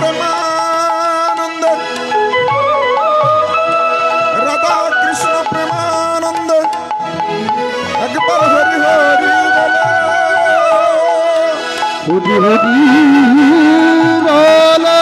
প্রেমানন্দ, রাধা কৃষ্ণ প্রেমানন্দ, একবার হরি হরি বলো, হরি হরি বলো।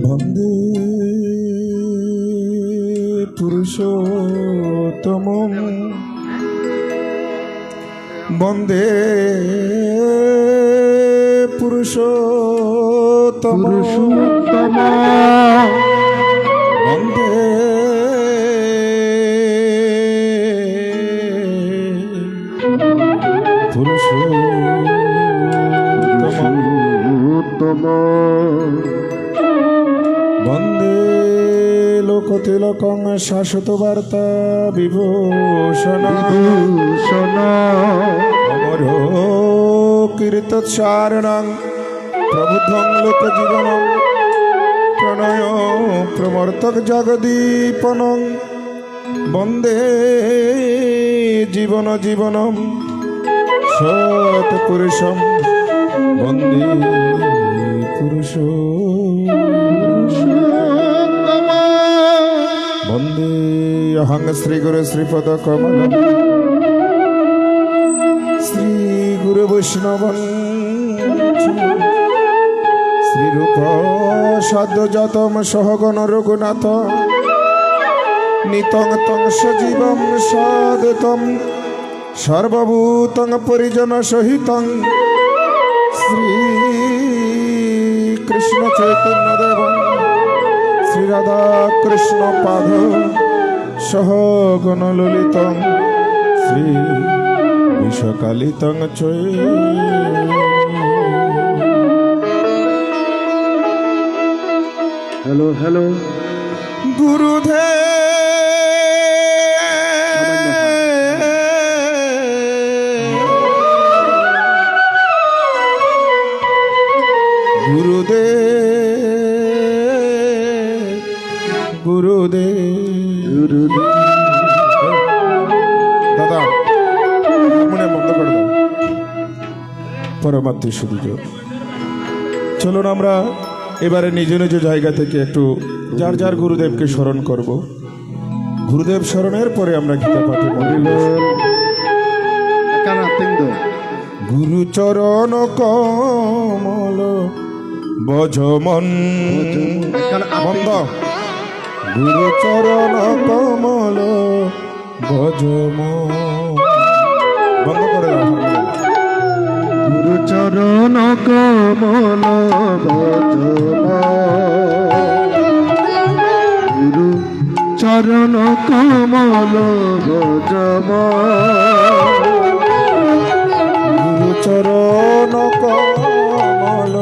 বন্দে পুরুষোত্তমম, বন্দে পুরুষোত্তম, বন্দে পুরুষোত্তম, বন্দে লোকতিলকং শাশ্বত বার্তা বিভূষণ, অমর কীর্তৎসারণং প্রবুদ্ধং লোকজীবনং, প্রণয় প্রমর্তক জগদীপনং, বন্দে জীবন জীবনম সৎপুরুষম, বন্দে পুরুষ, বন্দে অহং শ্রী গুরু শ্রীপদ কমলম, শ্রী গুরু বৈষ্ণবং, শ্রীরূপ সাদ্যজাতম সহগণ রঘুনাথ, নিতং তং সজীবম সাদতম, সর্বভূতং পরিজন সহিতং, শ্রী কৃষ্ণ চৈতন্য দেব, শ্রী রাধা কৃষ্ণ পাদ সহগণ ললিতং, শ্রী বিশ্বকালিতং চৈ। হ্যালো হ্যালো গুরুদেব গুরুদেব দাদা মনে বন্ধ করে দাও, পরমাত্মী শুধু চলুন আমরা এবারে নিজ নিজ জায়গা থেকে একটু যার যার গুরুদেবকে স্মরণ করব। গুরুদেব স্মরণের পরে আমরা গীতা পাঠে গুরু চরণ কমল বজমন বন্ধ গুরু চরণ কমল বজম বন্ধ করে দাও। গুরু চরণ কমল বজম গুরু চরণ কমল বজম গুরু চরণ কমল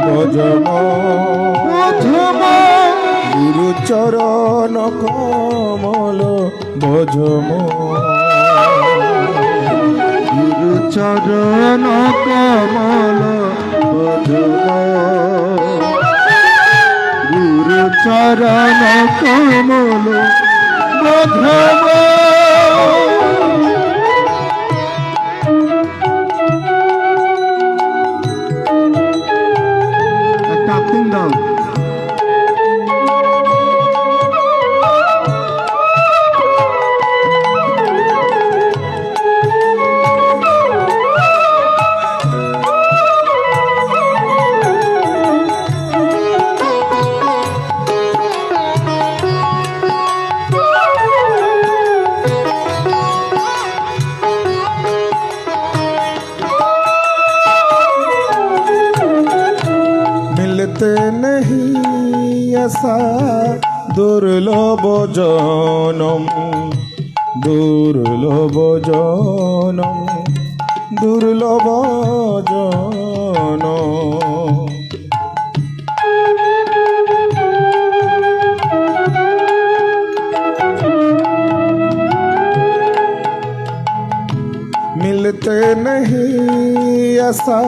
বজম গুরু চরণ কমল বজম গুরু চরণ কমল বজম গুরু চরণ কমল বজম मिलते नहीं ऐसा दुर्लभ जनम दुर्लभ जनम दुर्लभ जनम मिलते नहीं ऐसा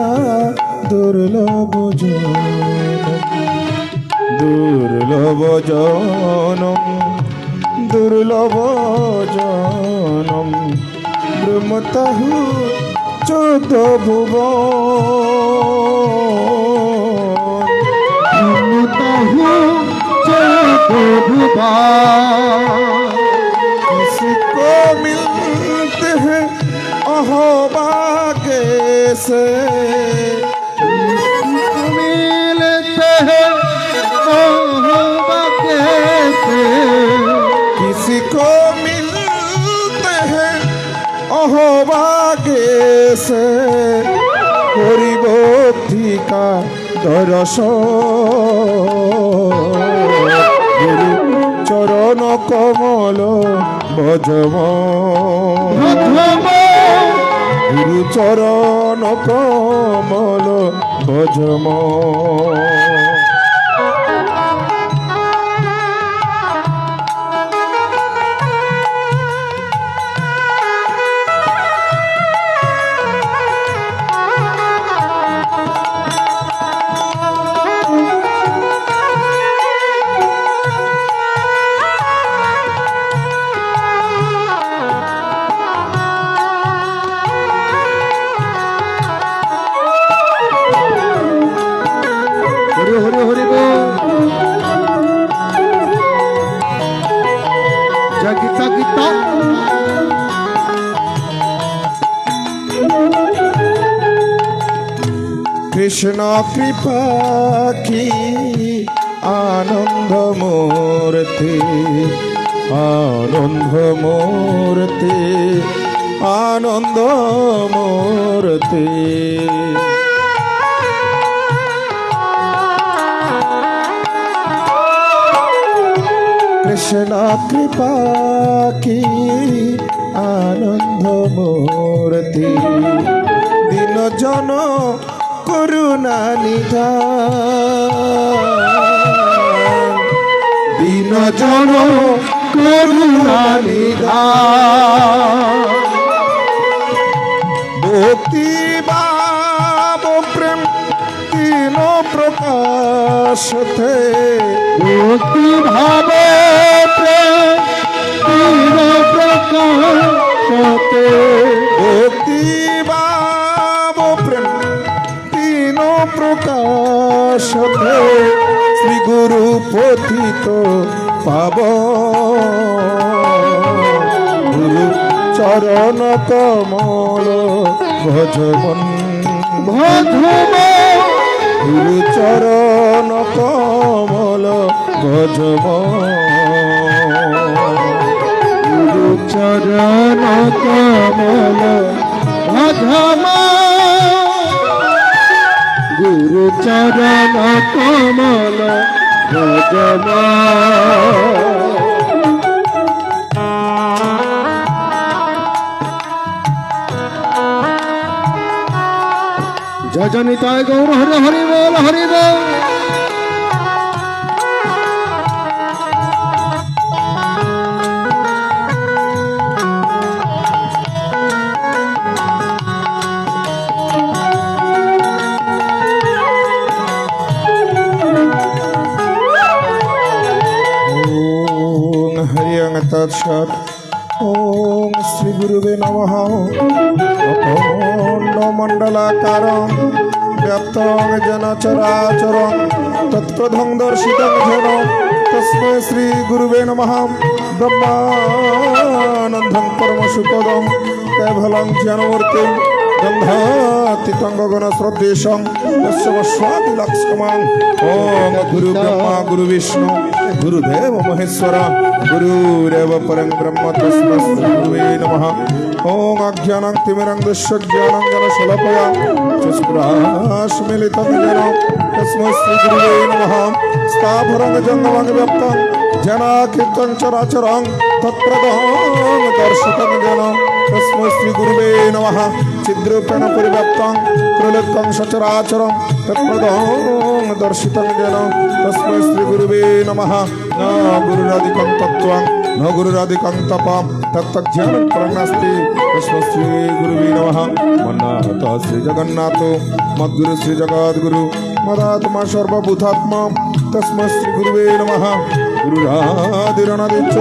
दुर्लभ जनम दुर्लभ जनम दुर्लभ जनम ब्रह्मतहु चौद भुवन किसको मिलते हैं अहोभाग्य से मिलते हैं अहोभाग्य से किसी को मिलते हैं अहोभाग्य से कोरी भक्ति का दर्शन गुरु चरण कमल भजम गुरु चरण कमल भजम हरे हरे बोल जय गीता गीता कृष्ण कृपा की आनंद मूर्ति आनंद मूर्ति आनंद मूर्ति कृष्ण कृपा की आनंद मूर्ति दिन जन करुणा निधान दिन जन करुणा निधान भक्ति भाव प्रेम तीनों प्रकाश थे भक्ति भाव प्रेम तीनों प्रकाश थे भक्ति भाव प्रेम तीनों प्रकाश সতে শ্রী গুরু পতিত পাব গুরু চরণ কমল ভজমন ভজম গুরু চরণ কমল ভজমন গুরু চরণ কমল ভজম গুরু চরণ কমল ভজম জয় জনিতায় গৌর হরি হরি বল হরি বল ওম হরিং তৎসৎ ওম শ্রী গুরুবে নমঃ অখণ্ড মণ্ডলাকারং ব্যাপ্তং যেন চরাচরং তৎপ্রধং দর্শিতং যেন তস্मै শ্রী গুরুবে নমঃ ব্রহ্মানন্দং পরমসুখদং কেবলং জ্ঞানমূর্তিং গন্ধাতীতং গগন শ্রদ্ধেশং তস্মস্বাদিলক্ষ্মং ওম গুরু ব্রহ্মা গুরু বিষ্ণু গুরুদেব মহেশ্বর গুরুরেব পরং ব্রহ্ম তস্मै শ্রী গুরুবে নমঃ ওম অজ্ঞানং তিমিরং দস্য জ্ঞানং জ্ঞান শলাকয়া চক্ষুরাস্মিলিতং যেন তস্मै শ্রী গুরুবে নমঃ স্থাবরং জঙ্গমং ব্যাপ্তং জনাকীর্তং চরাচরং তৎপ্রদং দর্শিতং যেন তস্मै শ্রী গুরুবে নমঃ চিদ্রূপেণ পরিব্যাপ্তং ত্রৈলোক্যং সচরাচরং তৎপ্রদং দর্শিতং যেন তস্मै শ্রী গুরুবে নমঃ ন গুরুরাদিকং তত্ত্বং ন গুরুরাদিকং তপঃ তত্ত্বজ্ঞাनं পরং নাস্তি তস্मै শ্রী গুরুবে নমঃ মন্নাথ শ্রী জগন্নাথ মদ্গুরু শ্রী জগদ্গুরু মদাত্মা সর্বভূতাত্মা তস্मै শ্রী গুরুবে নমঃ গুরুরাদিরনাদিচ্চ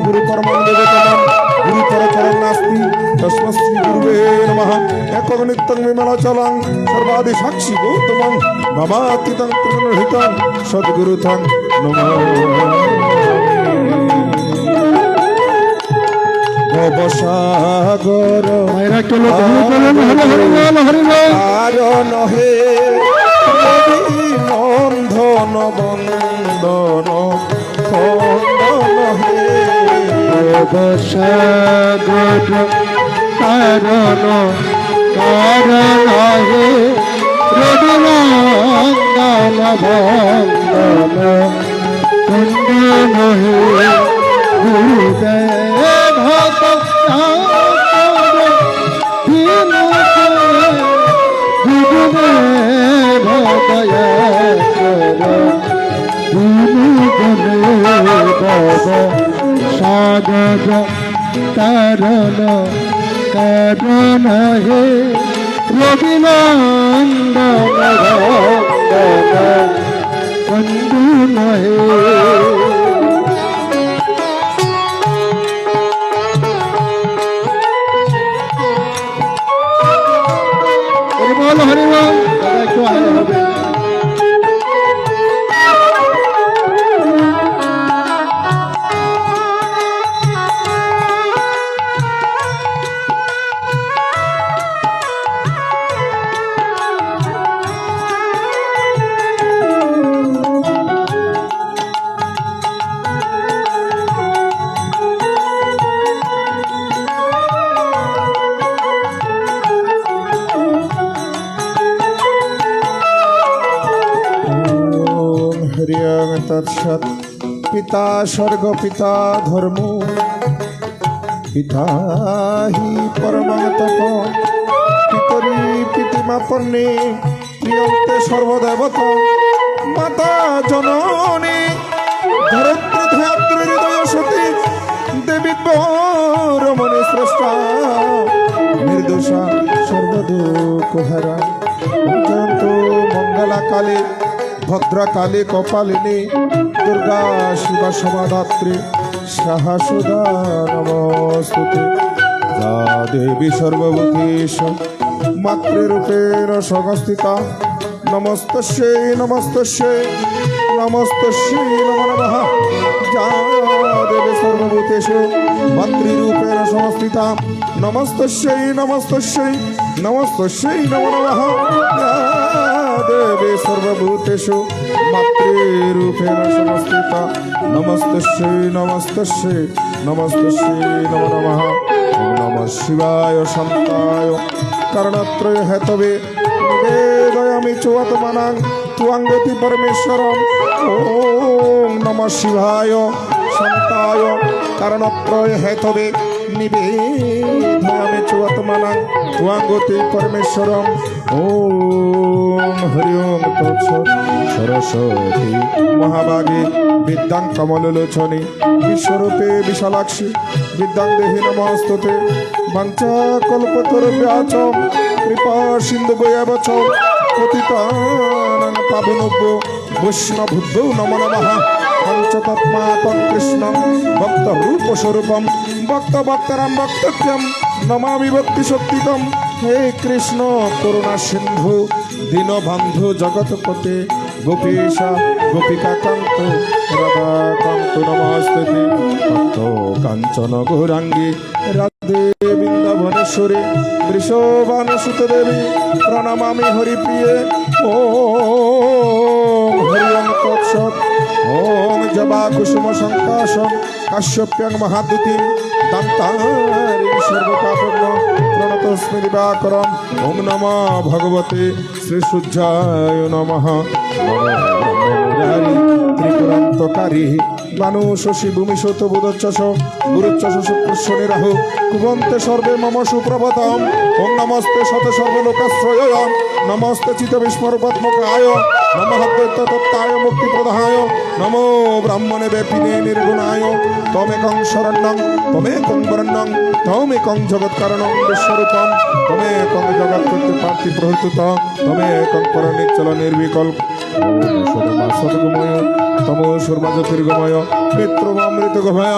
গুরু পরমং দেবতমং গুরু পরচরং নাস্তি তস্मै শ্রী গুরুবে নমঃ একক নিত্যং বিমলাচলং সর্বাদি সাক্ষী গৌতমং ভবাতীতং ত্রিগুণরহিতং সদ্গুরুতং নমামি ভবসাগর মায়েরা চলো তুমি চলেন হরি হরি বল হরি বল আর নহে নন্দন বন্দন খন্দন হে সাগর কারণ কারণ হে রবিনন্দন বন্দন কুন্দন হে গুরুদেব ভক্ত গুরুদেব দয়া সাগর কারণ কারণ হে রবিনন্দন কন্দন হে হরিবল হরিবল দাদা একটু আগে হবে হরিয়ং তৎসৎ পিতা স্বর্গ পিতা ধর্ম পিতা হি পরমং তপ পিতরি পিতিমাপন্নে প্রিয়ন্তে সর্বদেবতা মাতা জননী ধরিত্রী ধাত্রী হৃদয় সতী দেবী রমণী স্রষ্টা নির্দোষা সর্বদুঃখহারা অত্যন্ত মঙ্গলা কালী ভদ্রকালী কপালিনী দুর্গা শিবা সমাধাত্রী সাহসুদা নমস্তুতে যা দেবী সর্বভূতেষু মাতৃরূপেণ সংস্থিতা নমস্তস্যৈ নমস্তস্যৈ নমস্তস্যৈ নমো নমঃ যা দেবী সর্বভূতেষু মাতৃরূপেণ সংস্থিতা নমস্তস্যৈ নমস্তস্যৈ নমস্তস্যৈ নমো নমঃ যা দেবী সর্বভূতেষু মাতৃরূপেণ সংস্থিতা নমস্তস্যৈ নমস্তস্যৈ নমস্তস্যৈ নমো নমঃ ওম নমঃ শিবায় শান্তায় কারণত্রয় হেতবে নিবেদয়ামি চুয়াত্মনাং ত্বঙ্গতি পরমেশ্বরম ওম নমঃ শিবায় শান্তায় কারণত্রয় হেতবে নিবেদয়ামি চুয়াত্মনাং ত্বঙ্গতি পরমেশ্বরম ওম হরি ওম তৎসৎ সরস্বতী মহাভাগে বিদ্যাং কমললোচনে বিশ্বরূপে বিশালাক্ষী বিদ্যাং দেহি নমস্তুতে বাঞ্ছা কল্পতরুভ্যাচ কৃপা সিন্ধুভ্যেব চ পতিতানাং পাবনেভ্যো বৈষ্ণবেভ্যো নমো নমঃ পঞ্চতত্মাত্মা কৃষ্ণং ভক্তরূপস্বরূপম ভক্তভক্তানাং ভক্তক্যং নমামি ভক্তি শক্তিতম হে কৃষ্ণ করুণা সিন্ধু দীনবন্ধু জগৎপতে গোপীশ গোপিকাকান্ত রাধাকান্ত নমস্তুতে ভক্ত কাঞ্চন গৌরাঙ্গী রাধে বৃন্দাবনেশ্বরী বৃষভানুসুত দেবী প্রণমামি হরিপ্রিয়ে ওম হরি ওম তৎসৎ ওম জবা কুসুম সংকাশন কাশ্যপ্যাং মহাদুতিম দন্তারিং সর্বপাপগ্ন প্রণতস্মি দিবাকরম ওম নমঃ ভগবতে শ্রীসূর্যায় নমঃ ত্রিপুরান্তকারী বানু শশী ভূমি সৌত বুধচ্ছস গুরুচ্ছস শুক্রস্বনি রাহু কুবন্তে সর্বে মম সুপ্রভতম ওম নমস্তে শত সর্বলোকাশ্রয় নমস্তে চিত বিস্মরূপাত্মকায় নমঃ দ্বৈততত্ত্বায় মুক্তিপ্রদায় নমো ব্রাহ্মণে ব্যাপিনে নির্গুণায় তমেকং শরণ্যং তমেকং বরণ্যং তমেকং জগৎকারণং বিশ্বরূপম তমেকং জগৎকৃত্য পার্থি প্রহৃতুত তমেকং পরনিচ্চল নির্বিকল্প সদগময় তমো সুর্মা জ্যোতির্গময় মিত্রমামৃত গভয়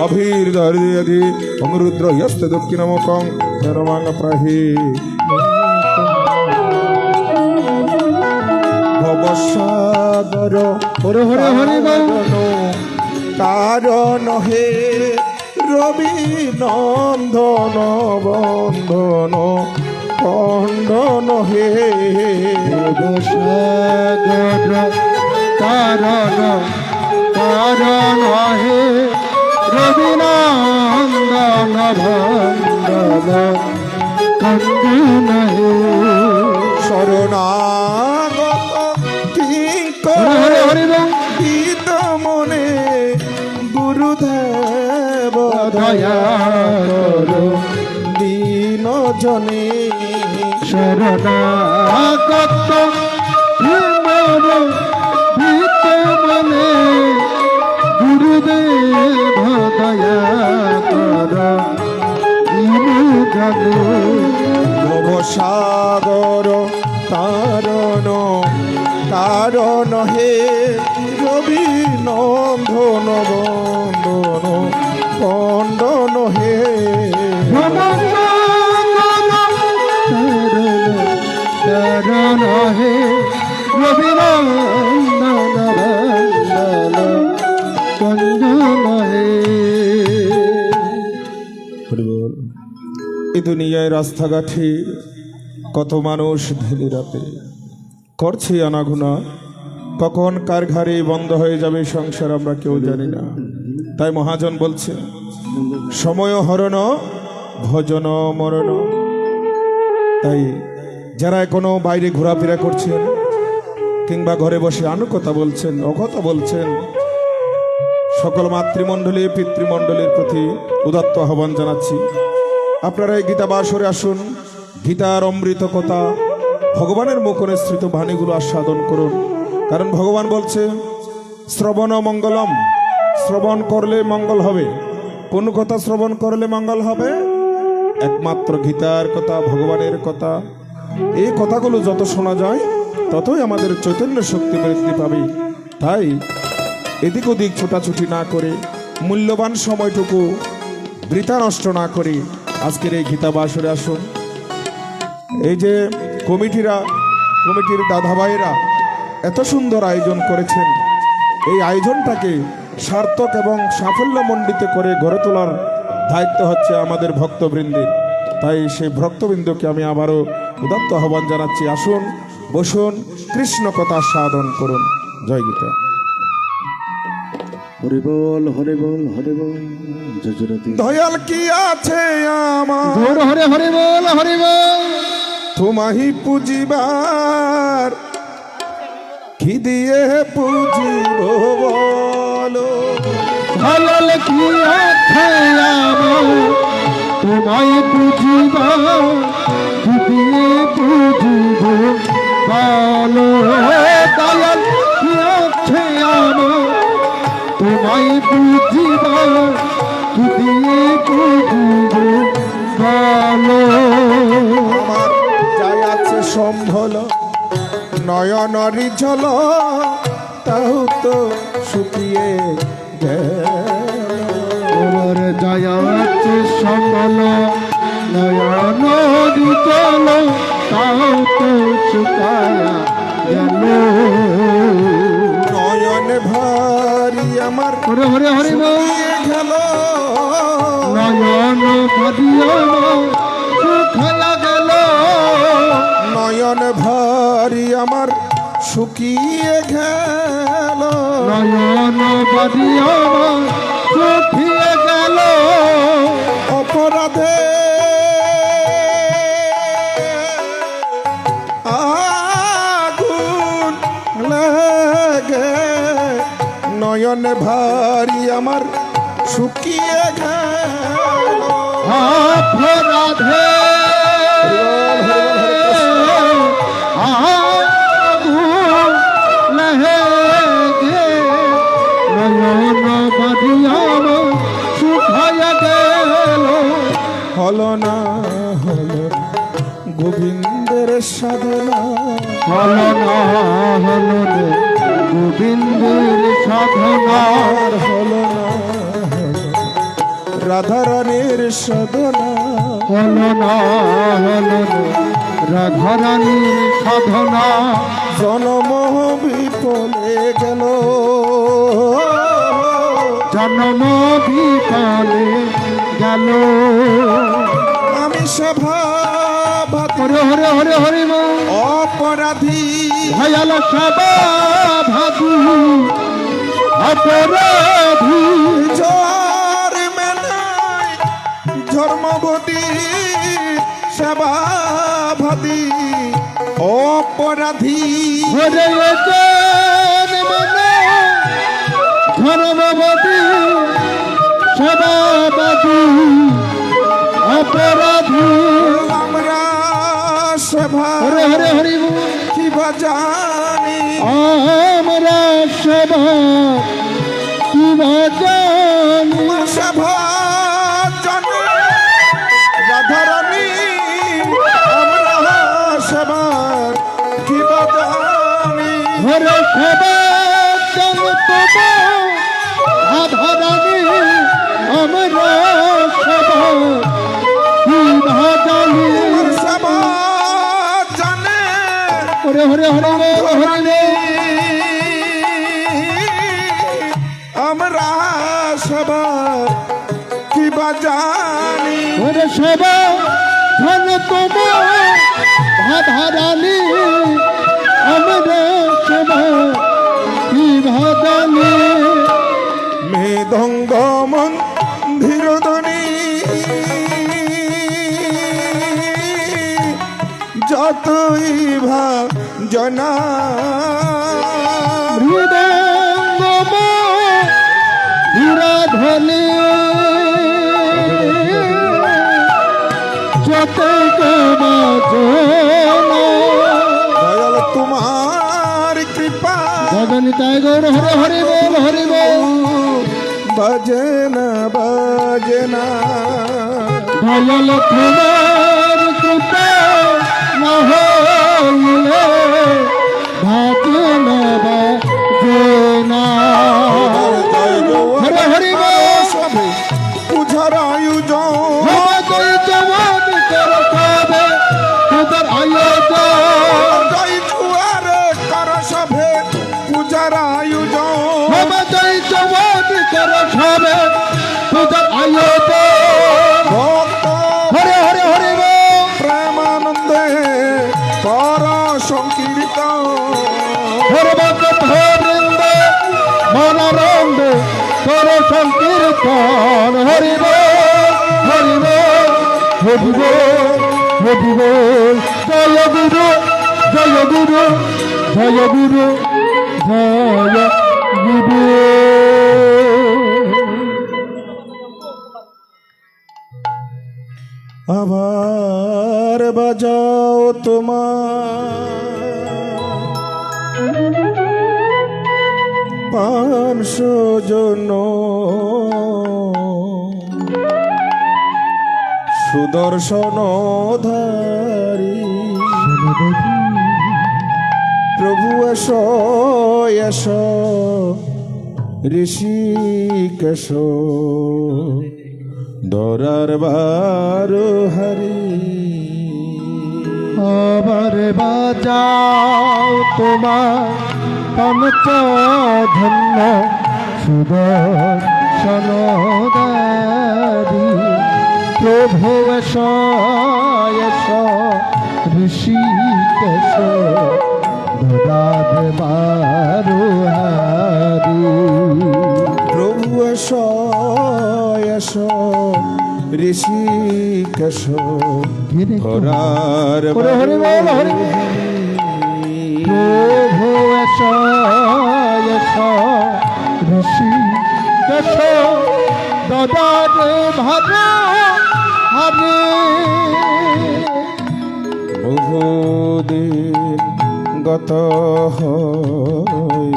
অভীর্ধি অমরুদ্র হস্তে দক্ষিণমুখং জনমাং প্রাহি ভবসাগর হরে হরে হরে কারণ হে রবি নন্দন বন্ধন খণ্ডন হে সাগর কারণ কারণ হে রবিনন্দন ভন্দন কন্দন হে শরণাগত হরে হরে গীত মনে গুরুদেব দয়া করো দীন জনে শরণাগত মোর ভীত মনে গুরুদেব দয়া কর জানে ভবসাগর কারণ কারণ হে রবি নন্দন বন্দন খণ্ডন হে চরণ হে রবিনন্দন কন্দন হে। এই দুনিয়ায় রাস্তাঘাটে কত মানুষ ধীরে রাতে করছে আনাগুনা, কখন কার ঘাড়ে বন্ধ হয়ে যাবে সংসার আমরা কেউ জানি না। তাই মহাজন বলছে সময় হরণ ভজন মরণ। তাই যারা এখনো বাইরে ঘোরাফেরা করছেন কিংবা ঘরে বসে আনুকথা বলছেন অকথা বলছেন, সকল মাতৃমণ্ডলী পিতৃমণ্ডলীর প্রতি উদাত্ত আহ্বান জানাচ্ছি, আপনারা এই গীতা বাসরে আসুন, গীতার অমৃত কথা ভগবানের মুখনিসৃত বাণীগুলো আস্বাদন করুন। কারণ ভগবান বলছে শ্রবণ মঙ্গলম, শ্রবণ করলে মঙ্গল হবে। কোন কথা শ্রবণ করলে মঙ্গল হবে? একমাত্র গীতার কথা, ভগবানের কথা। এই কথাগুলো যত শোনা যায় ততই আমাদের চৈতন্য শক্তি বৃদ্ধি পাবে। তাই এদিক ওদিক ছোটাছুটি না করে, মূল্যবান সময়টুকু বৃথা নষ্ট না করে আজকের এই গীতা বাসরে আসুন। এই যে কমিটিরা কমিটির দাদা ভাইরা এত সুন্দর আয়োজন করেছেন। এই আয়োজনটাকে সার্থক এবং সাফল্যমণ্ডিত করে গড়ে তোলার দায়িত্ব হচ্ছে আমাদের ভক্তবৃন্দের। তাই সেই ভক্তবৃন্দকে আমি আবারও উদাত্ত আহ্বান জানাচ্ছি, আসুন, বসুন, কৃষ্ণ কথা সাধন করুন। জয় গীতা। হরি বল হরি বল হরি বল জজরতি দয়াল কি আছে আমার জোর হরে হরি বল হরি বল তোমাহি পুজিবার, কি দিয়ে পুজিব বলো। দয়াল কি আছে আমার তোমায় বুঝিব বুঝিয়ে বুঝিব বলো। দয়াল কি আছে আমার তোমায় বুঝিব বুঝিয়ে বুঝিব বলো। আমার যাই আছে সম্ভল নয়নরি ঝল, তাও তো শুকিয়ে গেল। আমার জয়াতে সম্বল নয়ন চল তাও তো শুকায়া গেল। নয়ন ভারি আমার হরে হরে হরে শুকিয়ে গেল। নয়ন ভারিয়া শুকায়া গেল। নয়ন ভারি আমার শুকিয়ে গেল। নয়ন ভারিয়া শুকিয়ে গেল। অপরাধে আগুন লাগে, নয়ন ভারি আমার শুকিয়ে গেল। অপরাধে হলো না হলো গোবিন্দের সাধনা, হলো না হলো রে গোবিন্দের সাধনা। আর হলো না হলো রাধারানীর সাধনা। হলো না হলো রে রাধারানীর সাধনা। জনম বিফলে গেল, জন্ম বিফলে গেল। আমি সভাপতি হরে হরে হরে হরে অপরাধী, ভয়াল সভাপতি অপরাধী। জর মেনাই ধর্মবতী সভাপতি অপরাধী। হরে ধর্মবতী সভাপতি অপরাধী। আমরা সভা হরে হরে হরি কি জানি, আমরা সভা কি জানি। সভা জানি রাধারানী, আমরা সভা কি জানি। হরে সভা জানতো রাধারানী, আমরা সভা কি জানি। সভা জানে হরে হরে হরে হরে আমরা সভা কি জানি। হরে সভা ধন তোমার রাধারানী, আমরা সভা কি জানি। মৃদঙ্গ মন্দির ধ্বনি যতই ভাজনা, মৃদঙ্গ ধীরাধনে যত বাজনা। দয়াল তোমার কৃপা গগন তাই গৌর হরে হরে বল হরে বল। বাজনা বাজনা দয়াল তোমার কৃপা না হইলে ভাবে না বাজনা। হরে হরে বল সবে পূজার আয়োজন জয় জবান কর সবে তোদের আয়োজন। জয় হবে পূজার আয়োজন। ভক্ত হরে হরে হরে বল। প্রেমানন্দে কর সংকীর্তন। হরে ভক্ত বৃন্দ মনানন্দ কর সংকীর্তন। হরি বল হরি বল হরি বল হরি বল। জয় গুরু জয় গুরু জয় গুরু জয় গুরু। আবার বাজাও তোমার 500 জন সুদর্শনধারী। প্রভু এস এস ঋষিকেশ দরার বার হারি। আবার বাজাও তোমার পঞ্চ ধন্য সুদর্শনদারি। প্রভু এস এস ঋষিকেশ দরার বার হারি। প্রভু এস এস ঋষিকেশ ধরার হরে হরে বল হরে। প্রভু এস এস ঋষিকেশ দদার ভার হারে। বহুদিন গত হয়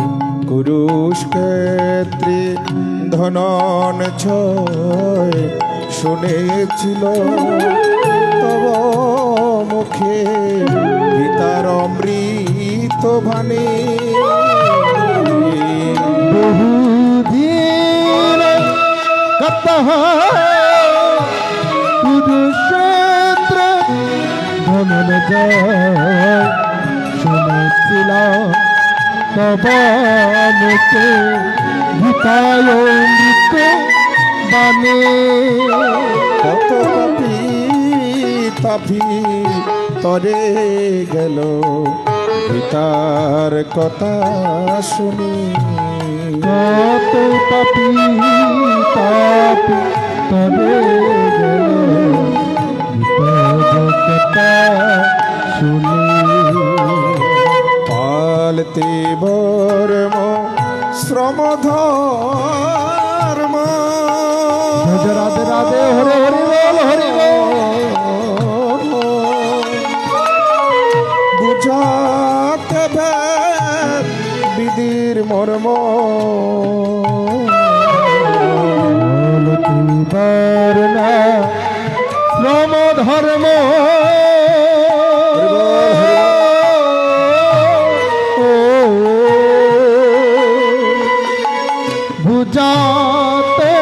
কুরুক্ষেত্রে ধনন ছয় শুনেছিল তব মুখে গীতার অমৃত বাণী। বহুদিন গত কুরুক্ষেত্র ধনন জয় শুনেছিল তব মুখে গীতায় অমৃত বাণী। কত পাপি তাপি তরে গেল গীতার কথা শুনি। কত পাপি তাপি তবে গেল কথা শুনি। পালতে বর্ম শ্রম ধর্ম। রাধে রাধে হরে হরে বল হরে বল। বুঝাতে ভেদ বিধির মর্ম। তুবার না শ্রম ধর্ম। বুঝাতে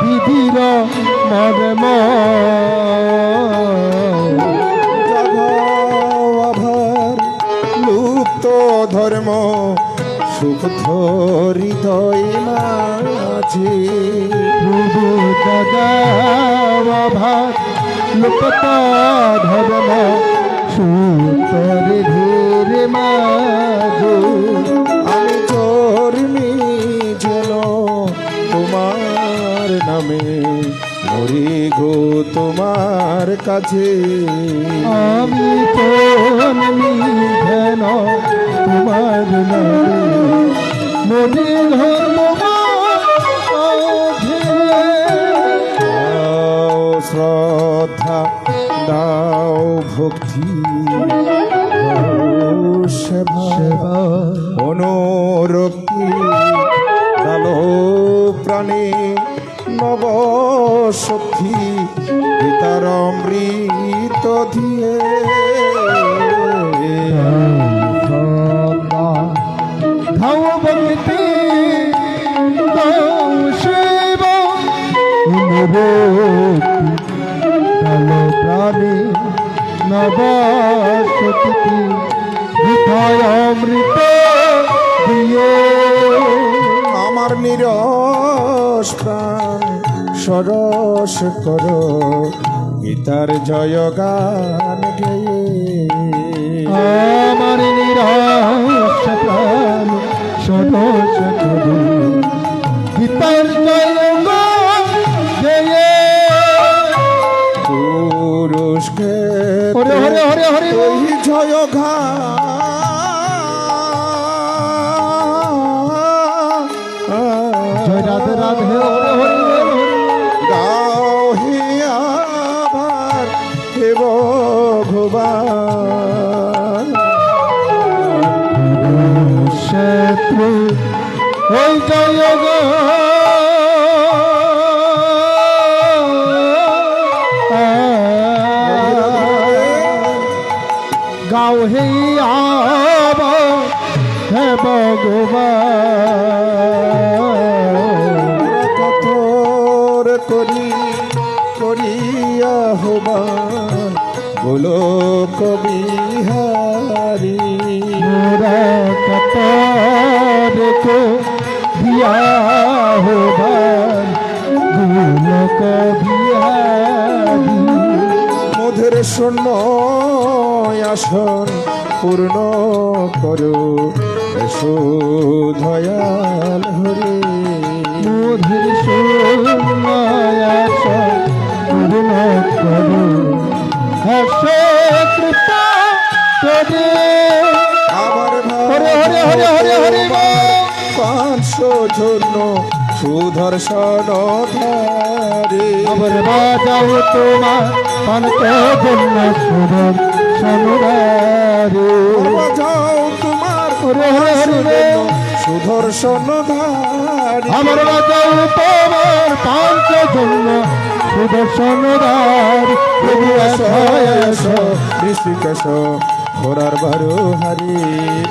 বিধির মর্ম। আভার লুপ্ত ধর্ম সুখ হৃদয় মাঝে। প্রভু দাদাভার লোকত ধর্ম সুতরে ধীরে মাঝে। আমি জন্মি যেন তোমার নামে মরি গো তোমার কাছে। আমি তো ধেন তোমার নামে মরি ধর্ম দাও শ্রদ্ধা দাও ভক্তি দাও সেবা অনুরক্তি কালো প্রাণে নব শক্তি পিতার অমৃত দিয়ে। ধাও ভক্তি দাও সেবা অনুরক্তি কালো প্রাণে নব শক্তি হৃদয় অমৃত দিয়ে। আমার নিরস প্রাণ সরস করো গীতার জয় গান গেয়ে। আমার নিরাশ প্রাণ সরস করো গীতার জয় গান গেয়ে। পুরুষকে হরে হরে হরে হরে ওই জয় গান জয় রাধে রাধে হরে হরে হরে গাও হে আবার হে ভগবান। শত্রু ওই জয় গাও হে আবার হে ভগবান। কতর করি করিয়া হবান বলো কবিহারি। মোরা কতর কো দিয়া হবান গুলক বিহারি। মধুর শূন্য আসন পূর্ণ করো এসো দয়াল হরে। মধুর সোনায়াস পূর্ণ করো হর্ষ কৃপা করে। আমার হরে হরে হরে হরে হরে পাঁচশো জন্য সুদর্শন ধারে। আবার বাজাও তোমার পান্ত জন্য সুদর সমুদারে। বাজাও তোমার হরে হরে হরে সুদর্শন ধারে। আমার বাজাও তোমার পান্ত জন্য সুদর্শন দ্বার। প্রভু এসো এসো ঋষিকেশ ঘোরার বারো হারি।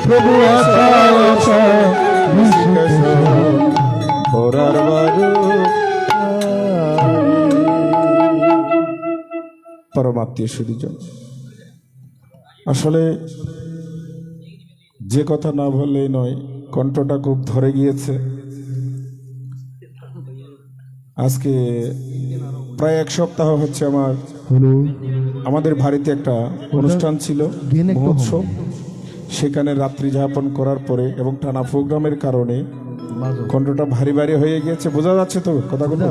প্রভু এসো এসো ঋষিকেশ ঘোরার বারো পরমাত্মীয় সুদীজন, আসলে যে কথা না বললেই নয়, কণ্ঠটা খুব ধরে গিয়েছে। আজকে প্রায় এক সপ্তাহ হচ্ছে আমাদের বাড়িতে একটা অনুষ্ঠান ছিল, মহোৎসব। সেখানে রাত্রি যাপন করার পরে এবং টানা প্রোগ্রামের কারণে কণ্ঠটা ভারী ভারী হয়ে গিয়েছে। বোঝা যাচ্ছে তো কথাগুলো?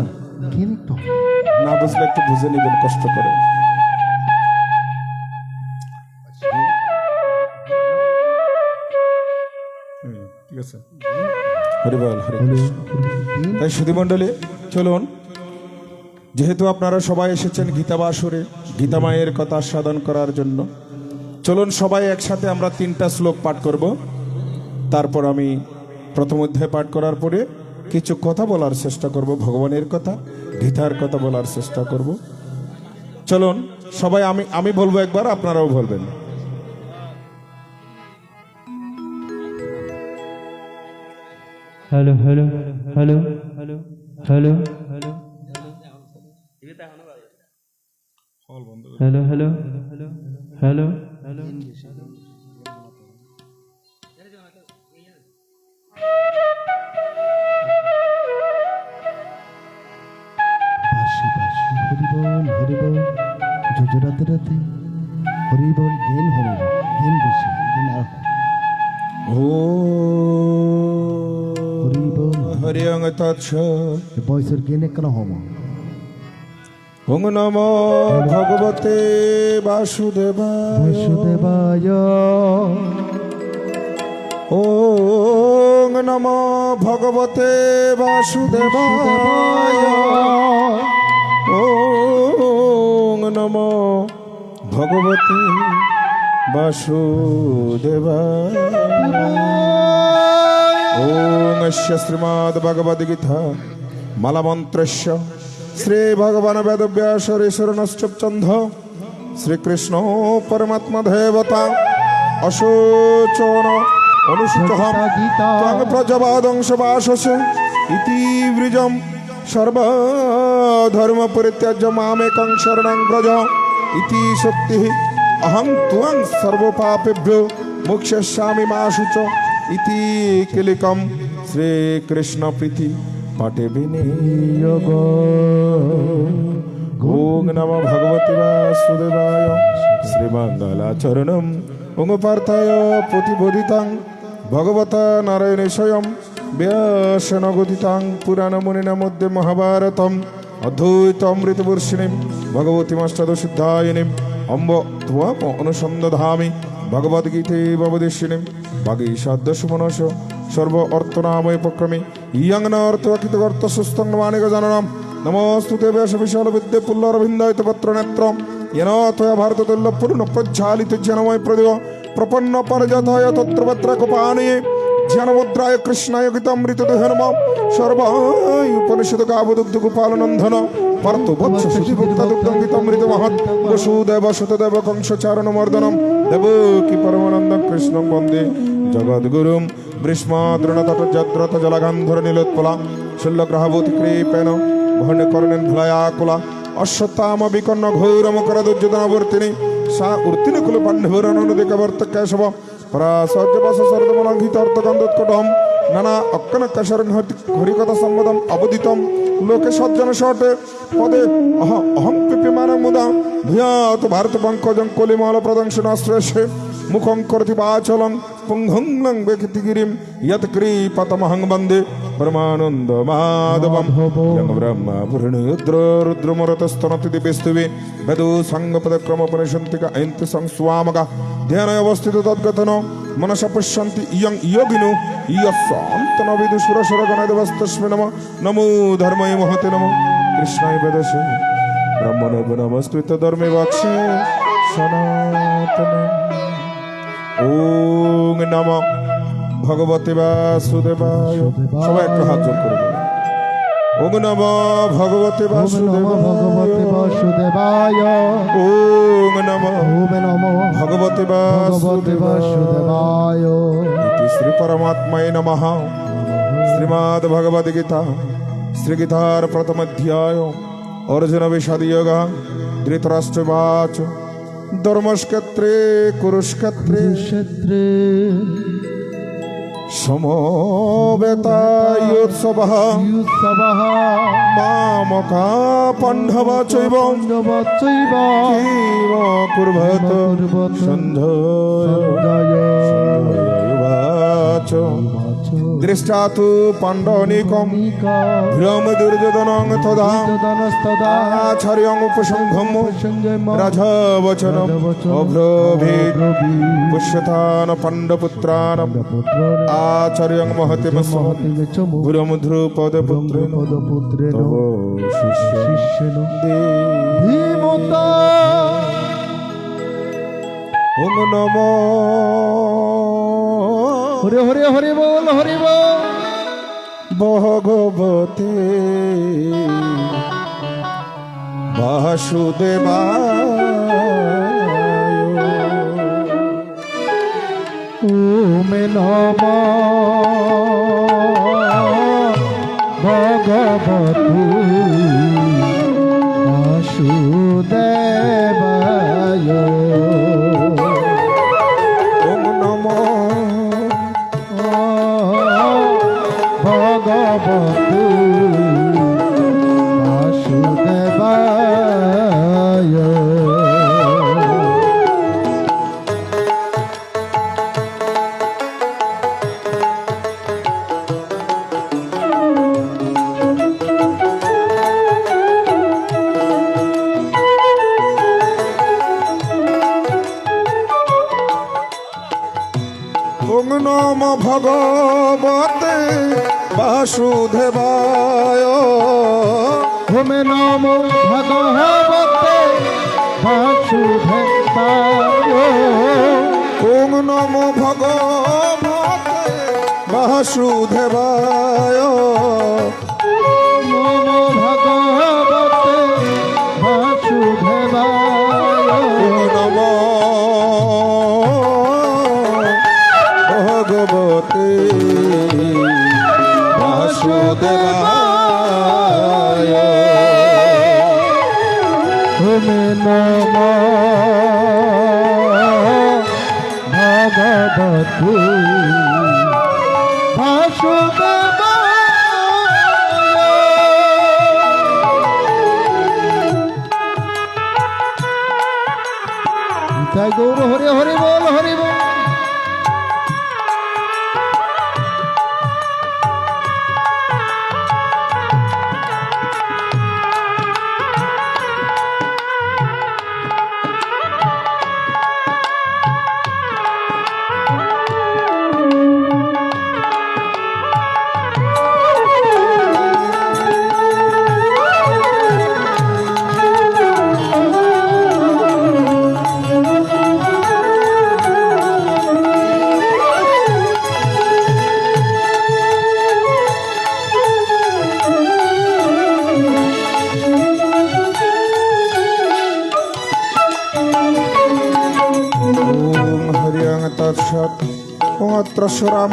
না বুঝলে একটু বুঝে নেবেন কষ্ট করে। ঠিক আছে, হরি বল হরি কৃষ্ণ। তাই সুধীমণ্ডলী, চলুন, যেহেতু আপনারা সবাই এসেছেন গীতাবাসরে গীতা মায়ের কথা আস্বাদন করার জন্য, চলুন সবাই একসাথে আমরা 3টা শ্লোক পাঠ করব। তারপর আমি প্রথম অধ্যায় পাঠ করার পরে কিছু কথা বলার চেষ্টা করব, ভগবানের কথা, গীতার কথা বলার চেষ্টা করব। চলুন সবাই, আমি বলবো একবার, আপনারাও বলবেন। Hello hello hello hello hello hello hello hello hello hello. বাঁশি বাঁশি হরিবল হরিবল, জোজো রাতে রাতে হরিবল, গেন হরিবল, গেন বেশি গেন আর ও হরি অঙ্গ তৎস বয়সের গেন কেন হম। ওং নমো ভগবতে বাসুদেবায় বাসুদেবায় ওং নমো ভগবতে বাসুদেবায় ওং নমো ভগবতে বাসুদেবায় ওং শ্রীমদ্ ভগবদ্ গীতা মালামন্ত্রস্য শ্রী ভগবান বেদব্যাস ঋষরণশ্চন্দ শ্রীকৃষ্ণ পরমাত্মা দেবতা অশোচন অনুসূচহম ত্বং প্রজবাদংশবাসসে ইতি বৃজম সর্বধর্ম পরিত্যাজ্য মামেকং শরণং ব্রজ ইতি শক্তিঃ অহং ত্বং সর্বপাপেভ্যো মোক্ষয়িষ্যামি মা শুচ ইতি কিলিকম শ্রীকৃষ্ণ প্রীতি পাঠে বিনিয়োগ। ওং নমো ভগবতে বাসুদেবায় শ্রীমঙ্গলাচরণম ওং পার্থায় প্রতিবোধিতাং ভগবতা নারায়ণে স্বয়ং ব্যাসেন গদিতাং পুরাণমুনিনা মধ্যে মহাভারতম অদ্বৈত অমৃতবর্ষিণীম ভগবতীমাষ্টাদশোধ্যায়িনীম অম্ব ত্বম অনুসন্ধামি ভগবদ্গীতে ভবদেশিনীম বাগীষাদ্দশমনস সর্ব অর্থনাময় উপক্রমে ইয়ং নর্তকিতগর্ত সুস্তং মানিক জাননম নমস্তুতে ব্যাস বিশাল বিদ্যে পুল্লরবিন্দায়িত পত্র নেত্রম येन त्वया भारततुल्य पूर्ण प्रज्वालित जनमय प्रदेव प्रपन्न परजताय तत्रपत्रकपाणये ज्ञानमुद्राय कृष्णाय गीतामृतदेह नमः सर्वाय उपनिषद गावदुग्ध गोपालनंदन परतो वत्स शुचिभुक्ता दुग्धं गीतामृत महत् वसुदेव सुतदेव कंसचारणमर्दनं देवकी परमानन्दं कृष्णं वन्दे जगद्गुरुं भीष्माद्रोणतटजद्रथ जलगन्धर नीलोत्पला शल्यग्रहवती कृपेण भण्यकर्णेन भलयाकुला अश्वत्थाम विकर्ण घोर मकर दुर्योधनावर्तिनी सा उत्तीर्ण कुल पांडवरनुदिकवर्त केशव परासज्जवास सर्वमलंघितार्थगन्धोत्कटं नाना अक्कन कशरं हरिकथा सम्मदम् अवदितं लोके सज्जन शटे पदे अहं पिप्यमानं मुदा भूयात् भारत पंकजं कोलिमाल प्रदंशनाश्रेषे मुखं करति वाचलं पुंहं लं वेकितिगिरिं यत्कृपतमहं वन्दे परमानंद माधवम यं ब्रह्मा पूर्णरुद्र रुद्रमरतस्तनति दिव्यस्तुवे वेदो संगपदक्रमोपनिषन्तिका ऐन्ति संस्वामगा ध्याने अवस्थित तद्गतनो मनसा पश्यन्ति इयं योगिनो यस्सान्तन विदुषुरसुरगणदेवस्तस्मै नमः नमो धर्मये महते नमः कृष्णाय वेदसे ब्रह्मणे नमस्कृत धर्मे वाक्षे सनातने ओम नमः भगवते वासुदेवाय সবাই একটু হাত জোড় করে বলুন ওম নমঃ ভগবতে বাসুদেবায় ওম নমঃ ভগবতে বাসুদেবায় ইতি শ্রী পরমাত্মায় নমঃ শ্রীমদ্ ভগবদ গীতা শ্রী গীতার প্রথম অধ্যায় অর্জুন বিষাদ যোগ ধৃতরাষ্ট্রবাচ ধর্মক্ষেত্রে কুরুক্ষেত্রে সমবেতায়োৎসবः মামকা পাণ্ডবা চৈব কিম কুর্বত সঞ্জয়োবাচ দৃষ্টা তু পাণ্ডনিকম ভ্রম দুর্যোধনং তদা আচার্যং উপসংঘম রাজবচনম অব্রভীত পুষ্যতান পাণ্ডপুত্রান आचार्यं महतिमस्म गुरुं ध्रुपदपुत्रेण तव शिष्येण धीमता ओम नमो हरे हरे हरे बोल भगवते वासुदेवाय ओम नमः भगवते वासुदेवाय ओम नमो भगवते वासुदेवाय ओम नमो भगवते वासुदेवाय ओम नमो भगवते वासुदेवाय ओम नमो भगवते वासुदेवाय नमो भगवते वासुदेवाय ओम नमो भगवते वासुदेवाय ओम नमो भगवते वासुदेवाय নিতাই গৌর হরে হরে বল হরে বল।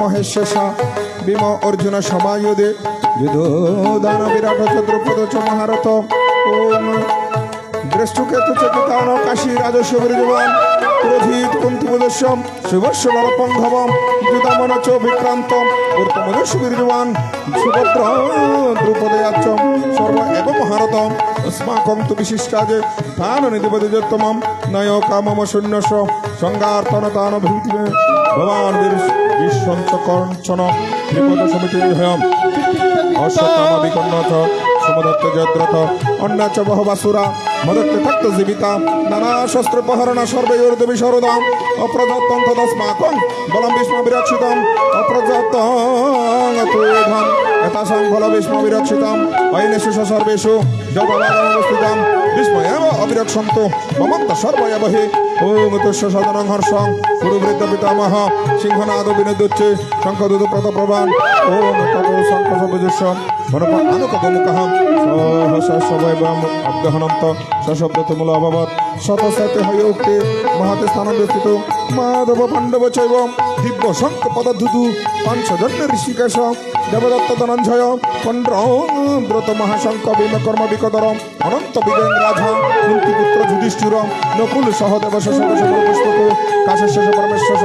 মহেশ ভীম অর্জুন সমাयुधे যুধোদান বিরাট চতুর্পদ চ মহারথ ওম দৃষ্টুকেতু চতুর্থান কাশী রাজস্ব বীর্যবান পুরোহিত কুন্তিমদস্যম শুভস্য নরপঙ্গভম যুদামন চ বিক্রান্ত উত্তমদস্য বীর্যবান সুভদ্র দ্রুপদয়াচ্চম সর্ব এব মহারথ अस्माकं तु विशिष्टाजे तान निधिपतिजोत्तमं नयो कामम शून्यश संगार्थनतान भीतिमे भवान् विश्वंच कञ्चन त्रिपद समितिर्भयम् अश्वत्थाम विकन्न च समदत्त जयद्रथ अन्य च बहवासुरा मदत्त तक्त जीविता नाना शस्त्रपहरण सर्वयोर्देवी शरदाम् अप्रदत्तं तदस्माकं बलं विस्मविरक्षितम् अप्रदत्तं तुभम् यथासं बल विस्मविरक्षितम् अयनेषु सर्वेषु जगदागमवस्थितं विस्मयेव अविरक्षन्तु ममन्त सर्वयव हि ओम तुष्य सदनं हर्षं गुरुवृद्ध पितामह सिंहनाद विनोदुच्चे शंखदूत प्रतप्रभान् ओम ततो शंखसबजुष्यं मनप अनुकगमुखः सहसवैवम् अब्दहनन्त सशब्दतमुल अभवत् शतशते हयोक्ते महते स्थानं स्थितो माधव पाण्डव चैव दिव्य शंख पदधुतु पंचजन्य ऋषिकेश देवदत्त धनञ्जय पंड्रव्रत महाशंख भीमकर्म विकदरम अनंत विजय राजा कुंतीपुत्र युधिष्ठिर नकुल सहदेव पुष्पक काशेश परमेश्वर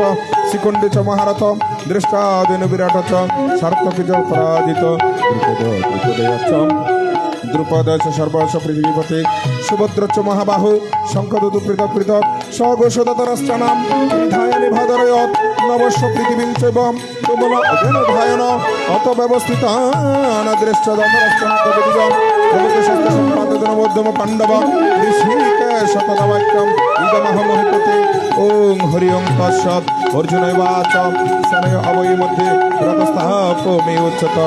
शिखंडी च महारथ दृष्टादिन विराट च सार्थकी च पराजित द्रुपद च सर्वस्व पृथ्वीपते सुभद्र च महाबाहु शंखदूत पृथक पृथक सघोषदतरश्चनाम निधायनि भादरयत् नवस्व पृथिवीं चैव तुमल अग्न धायन अत व्यवस्थितान दृष्टदमरश्चनादविदिजम् प्रभुतशस्त्रसम्पादनमोद्यम पाण्डव ऋषिकेश तदवाक्यम् इदमहमहिपते ओं हरि ओं तत्सत् अर्जुनैवाच सनय अवयि मध्ये रतस्थापो मे उच्यत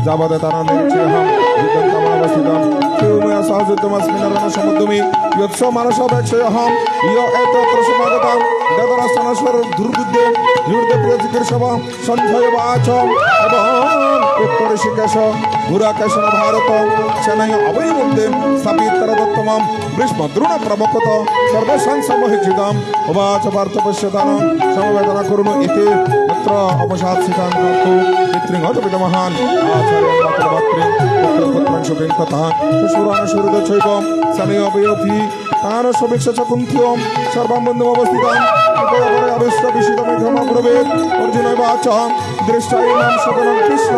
जावदतारनिरीक्षेऽहं युद्धन्तमवस्थितं किमया सहजितमस्मिन् रणसमुद्यमे यत्स मानसभक्षयहं य एतत्र समागतं गतराष्ट्रनश्वर दुर्बुद्धे युद्धप्रियचिकीर्षव सञ्जयवाच एवं उत्तरऋषिकेश गुराकेशन भारत सेनय अवयि मध्ये स्थापितरदत्तमं भीष्मद्रोण प्रमुखत सर्वसंसमहिचितम् उवाच पार्थपश्यतानं समवेदना कुर्मः इति तत्र अपसात्सितान्तु पितृङत पितमहान् आचार्यमातृभर्तॄन् पुत्रपुत्रान् शुभेन तथा शुशूरान् शुरुदचैव सनय अवयवि तान् समीक्ष च कुन्त्यं सर्वं बन्धुमवस्थितान् उपयोगरे अभिष्टविषितमिथमं ब्रवीत् अर्जुनैवाच दृष्टैनं सदनं कृष्ण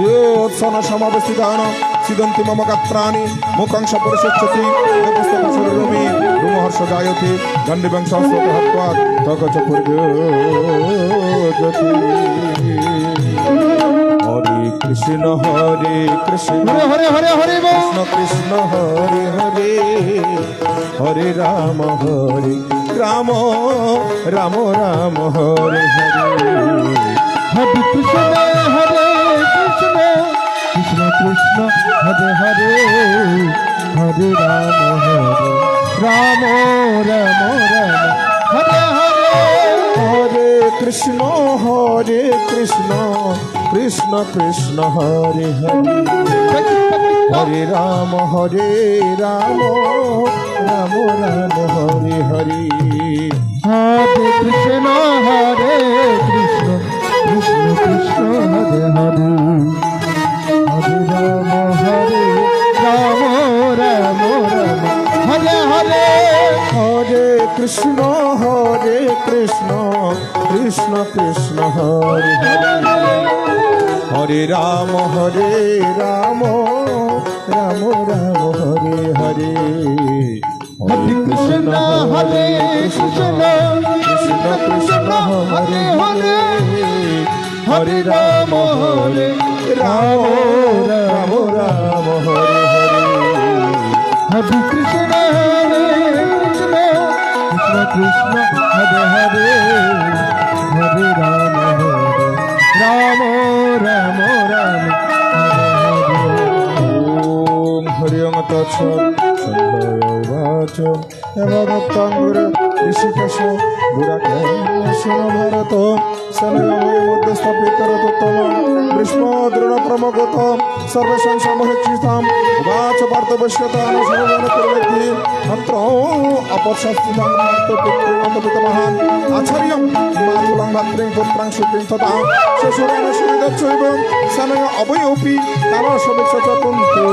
योत्सन समवस्थितान् सिदन्ति मम गात्राणि मुखं सपरिषच्छति देवस्तपशुरमे रुमहर्ष जायते गण्डिवं सहस्रते हत्वा तकच पूर्वोजति हरे कृष्ण हरे हरे हरे कृष्ण कृष्ण हरे हरे हरे राम राम राम राम हरे हरे हरे कृष्ण कृष्ण कृष्ण हरे हरे हरे राम राम राम हरे हरे हरे कृष्ण कृष्ण कृष्ण हरे हरे हरे राम राम राम हरे हरे हरे कृष्ण कृष्ण कृष्ण हरे हरे हरे राम राम हरे हरे हरे कृष्ण कृष्ण कृष्ण हरे हरे हरे राम राम राम हरे हरे হরে কৃষ্ণ হরে কৃষ্ণ কৃষ্ণ কৃষ্ণ হরে হরে হরে রাম হরে রাম রাম রাম হরে হরে হরে কৃষ্ণ হরে কৃষ্ণ কৃষ্ণ কৃষ্ণ হরে হরে হরে রাম রাম রাম রাম ওম হরি ওম তৎসৎ সন্ধ্যবাচ এবং উত্তঙ্গুর ঋষিকেশ গুরাকেশন ভারত সেনয় মধ্যে স্থাপিত রতোত্তম গ্রীষ্ম দৃঢ় প্রমগত সর্বেশাং সমহিক্ষিতাম উবাচ পার্থবশ্যতান সর্বজন কুর্বতি অত্র অপশস্তিতাং মার্ত পিতৃমত পিতমহান আচার্যং মাতুলাং ভাত্রিং পুত্রাং সুতিং তথা শ্বশুরান সুবিদচ্ছৈব সেনয় অবয়োপি তারা সবিচ্ছচ কুন্তু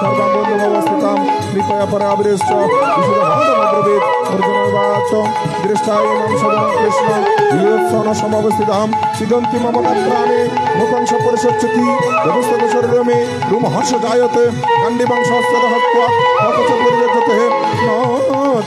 সর্বাং বন্ধুভবস্থিতাম কৃপয়া পরে আবিরেশ্চ বিশুদ্ধভাগমদ্রবিদ অর্জুনবাচ দৃষ্টায়মান সদন কৃষ্ণ ইয়োৎসন সমবস্থিতাম সিদন্তি মম গাত্রাণি মুখং সপরিষচ্যতি ব্যবস্থিত শরীরমে রুমহর্ষ জায়তে কাণ্ডিবং সহস্রত হত্বা অথচ পরিবেজ্যতে ন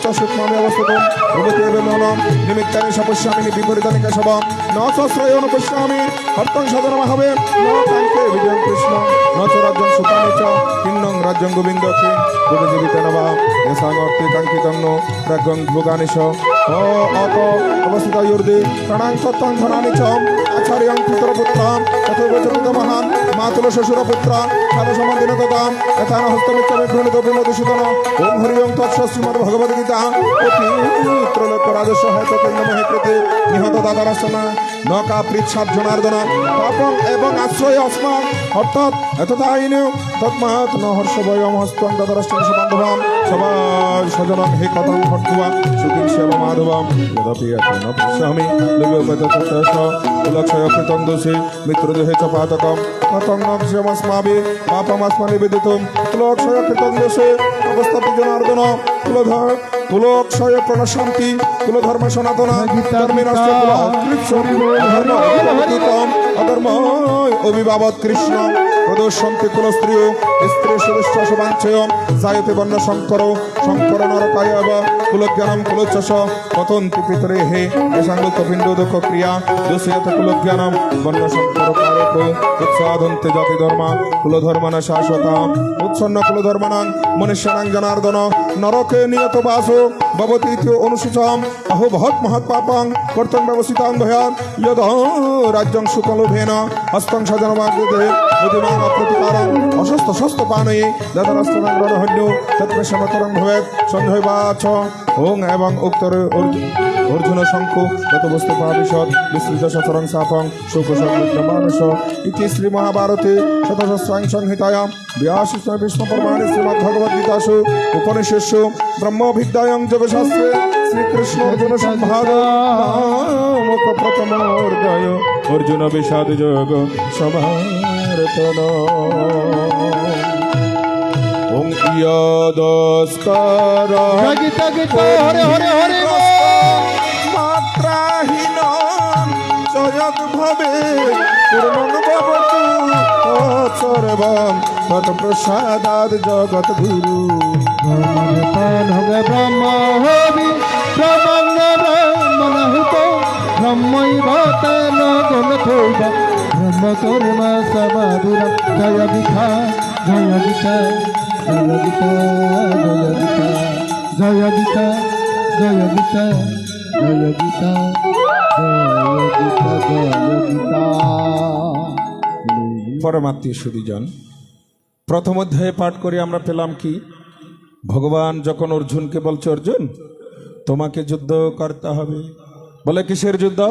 চ সূক্ষ্মামি অবস্থিতম ভবতেব মনম নিমিত্তানি সপশ্যামি বিপরীতানি কেশব ন সশ্রয়ণ পশ্যামি হর্তং সদনমহবে ন কাঙ্কে বিজয়ং কৃষ্ণ ন চ রাজ্যং সুতানি চ কিন্নং রাজ্যং গোবিন্দ কিং ভোগজীবিতেন বা येषाम् अर्थे काङ्क्षितं नो प्राज्ञं भोगानिश अत अवस्थितयुर्दे प्राणां तत्त्वं धनानि च आचार्यं पितरपुत्रां तथैव च पितामहान् मातुलश्वशुरपुत्रान् कालसमन्दिन ततां यथा न हस्तमिच्छामि घृणितो विमोदिषितन ॐ हरि ओं तत्सत् श्रीमद्भगवद्गीता त्रैलोक्यराजस्य हेतुर्नमः कृते निहत दादारसना न कापृच्छात् जनार्दन पापं एवं आश्रय अस्मान् अर्थात् एतदायिनो तस्मात् न हर्षभयं हस्तं दादारश्च बान्धवान् সবাই সজনং হে কথং ভক্ত্বা সুখী সেব মাধবম যদপি এখন পশ্যামি লোকপততশ কুলক্ষয় কৃতং দোষে মিত্রদেহে চ পাতকম কথং নক্ষমস্মাভি পাপমস্মনি বিদিতুম কুলক্ষয় কৃতং দোষে অবস্থিত জনার্দন কুলক্ষয় প্রণশান্তি কুলধর্ম সনাতন ধর্মিনশ্চ অধর্ম অভিভাবত কৃষ্ণ প্রদর্শন্তি কুলস্ত্রিয় স্ত্রী সুদৃষ্ট শুভাঞ্চয় জায়তে বর্ণ শঙ্কর শঙ্কর নরকায় কুলজ্ঞানম কুলোচ্ছস পতন্তি পিতরে হে এসাঙ্গত পিণ্ড দুঃখ ক্রিয়া দোষয়ত কুলজ্ঞানম বর্ণ শঙ্কর কারক উৎসাধন্তে জাতি ধর্মা কুলধর্মণ শাশ্বতা উৎসন্ন কুলধর্মণাং মনুষ্যানাং জনার্দন নরকে নিয়ত বাস ভবতীতি অনুসূচম অহো বহৎ মহৎ পাপং কর্তং ব্যবস্থিতাং ভয়ান যদ রাজ্যং সুকলোভেন হস্তং সজনমাগ্রতে বুদ্ধিমাং অপ্রতিকারং অসস্ত শস্ত পানয়ে দদরস্তং রণহন্য তৎপ্রশমতরং ভবেৎ সঞ্জয়বাচ ওং এবং উক্তর অর্জুন শঙ্খ তত বস্তু পাবিশদ বিস্তৃত সচরং সাপং শোকসংযুক্তমানস ইতি শ্রী মহাভারতে শতসহস্রাং সংহিতায়াম ব্যাসস্য বিষ্ণু পরমাণি শ্রীমদ্ ভগবদ্গীতাসু উপনিষেষু ব্রহ্মবিদ্যায়াং যোগশাস্ত্রে শ্রীকৃষ্ণ অর্জুন সংবাদ নামক প্রথম অধ্যায় অর্জুন বিষাদ যোগ সমার্পণ ওং ইয়দস্কর গীতা গীতা হরে হরে হরে মাত্রাহীন জয়দ ভবে পূর্ণং ভবতু সর্বং তৎপ্রসাদাৎ জগৎ গুরু ব্রহ্ম হবি ব্রহ্মণ্য ব্রহ্মণহুত ব্রহ্মৈব তেন গুণথৈব ব্রহ্ম কর্ম সমাধির জয় গীতা জয় গীতা জয় গীতা জয় গীতা জয় গীতা জয় গীতা জয় গীতা জয় গীতা। পরমাত্মীয় সুধীজন, প্রথম অধ্যায়ে পাঠ করে আমরা পেলাম কি, ভগবান যখন অর্জুনকে বলছে অর্জুন তোমাকে যুদ্ধ করতে হবে, বলে কিসের যুদ্ধ?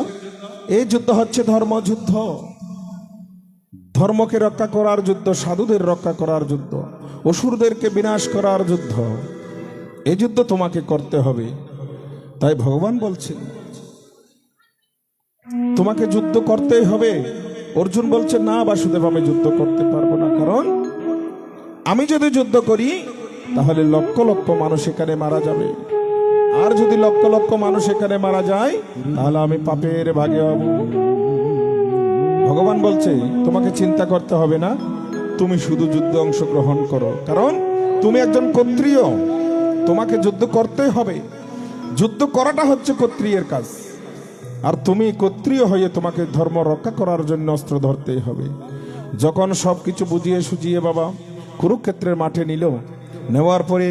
এই যুদ্ধ হচ্ছে ধর্মযুদ্ধ, ধর্মকে রক্ষা করার যুদ্ধ, সাধুদের রক্ষা করার যুদ্ধ, অসুরদেরকে বিনাশ করার যুদ্ধ। এই যুদ্ধ তোমাকে করতে হবে। তাই ভগবান বলছেন তোমাকে যুদ্ধ করতেই হবে। অর্জুন বলছে না বাসুদেব, আমি যুদ্ধ করতে পারবো না, কারণ আমি যদি যুদ্ধ করি তাহলে লক্ষ লক্ষ মানুষ এখানে মারা যাবে, আর যদি লক্ষ লক্ষ মানুষ এখানে মারা যায় তাহলে আমি পাপের ভাগে হব। ভগবান বলছে তোমাকে চিন্তা করতে হবে না, তুমি শুধু যুদ্ধে অংশগ্রহণ করো, কারণ তুমি একজন ক্ষত্রিয়, তোমাকে যুদ্ধ করতেই হবে। যুদ্ধ করাটা হচ্ছে ক্ষত্রিয়ের কাজ, আর তুমি ক্ষত্রিয় হয়ে তোমাকে ধর্ম রক্ষা করার জন্য অস্ত্র ধরতেই হবে। যখন সব কিছু বুঝিয়ে সুঝিয়ে বাবা কুরুক্ষেত্রের মাঠে নিল, নেওয়ার পরে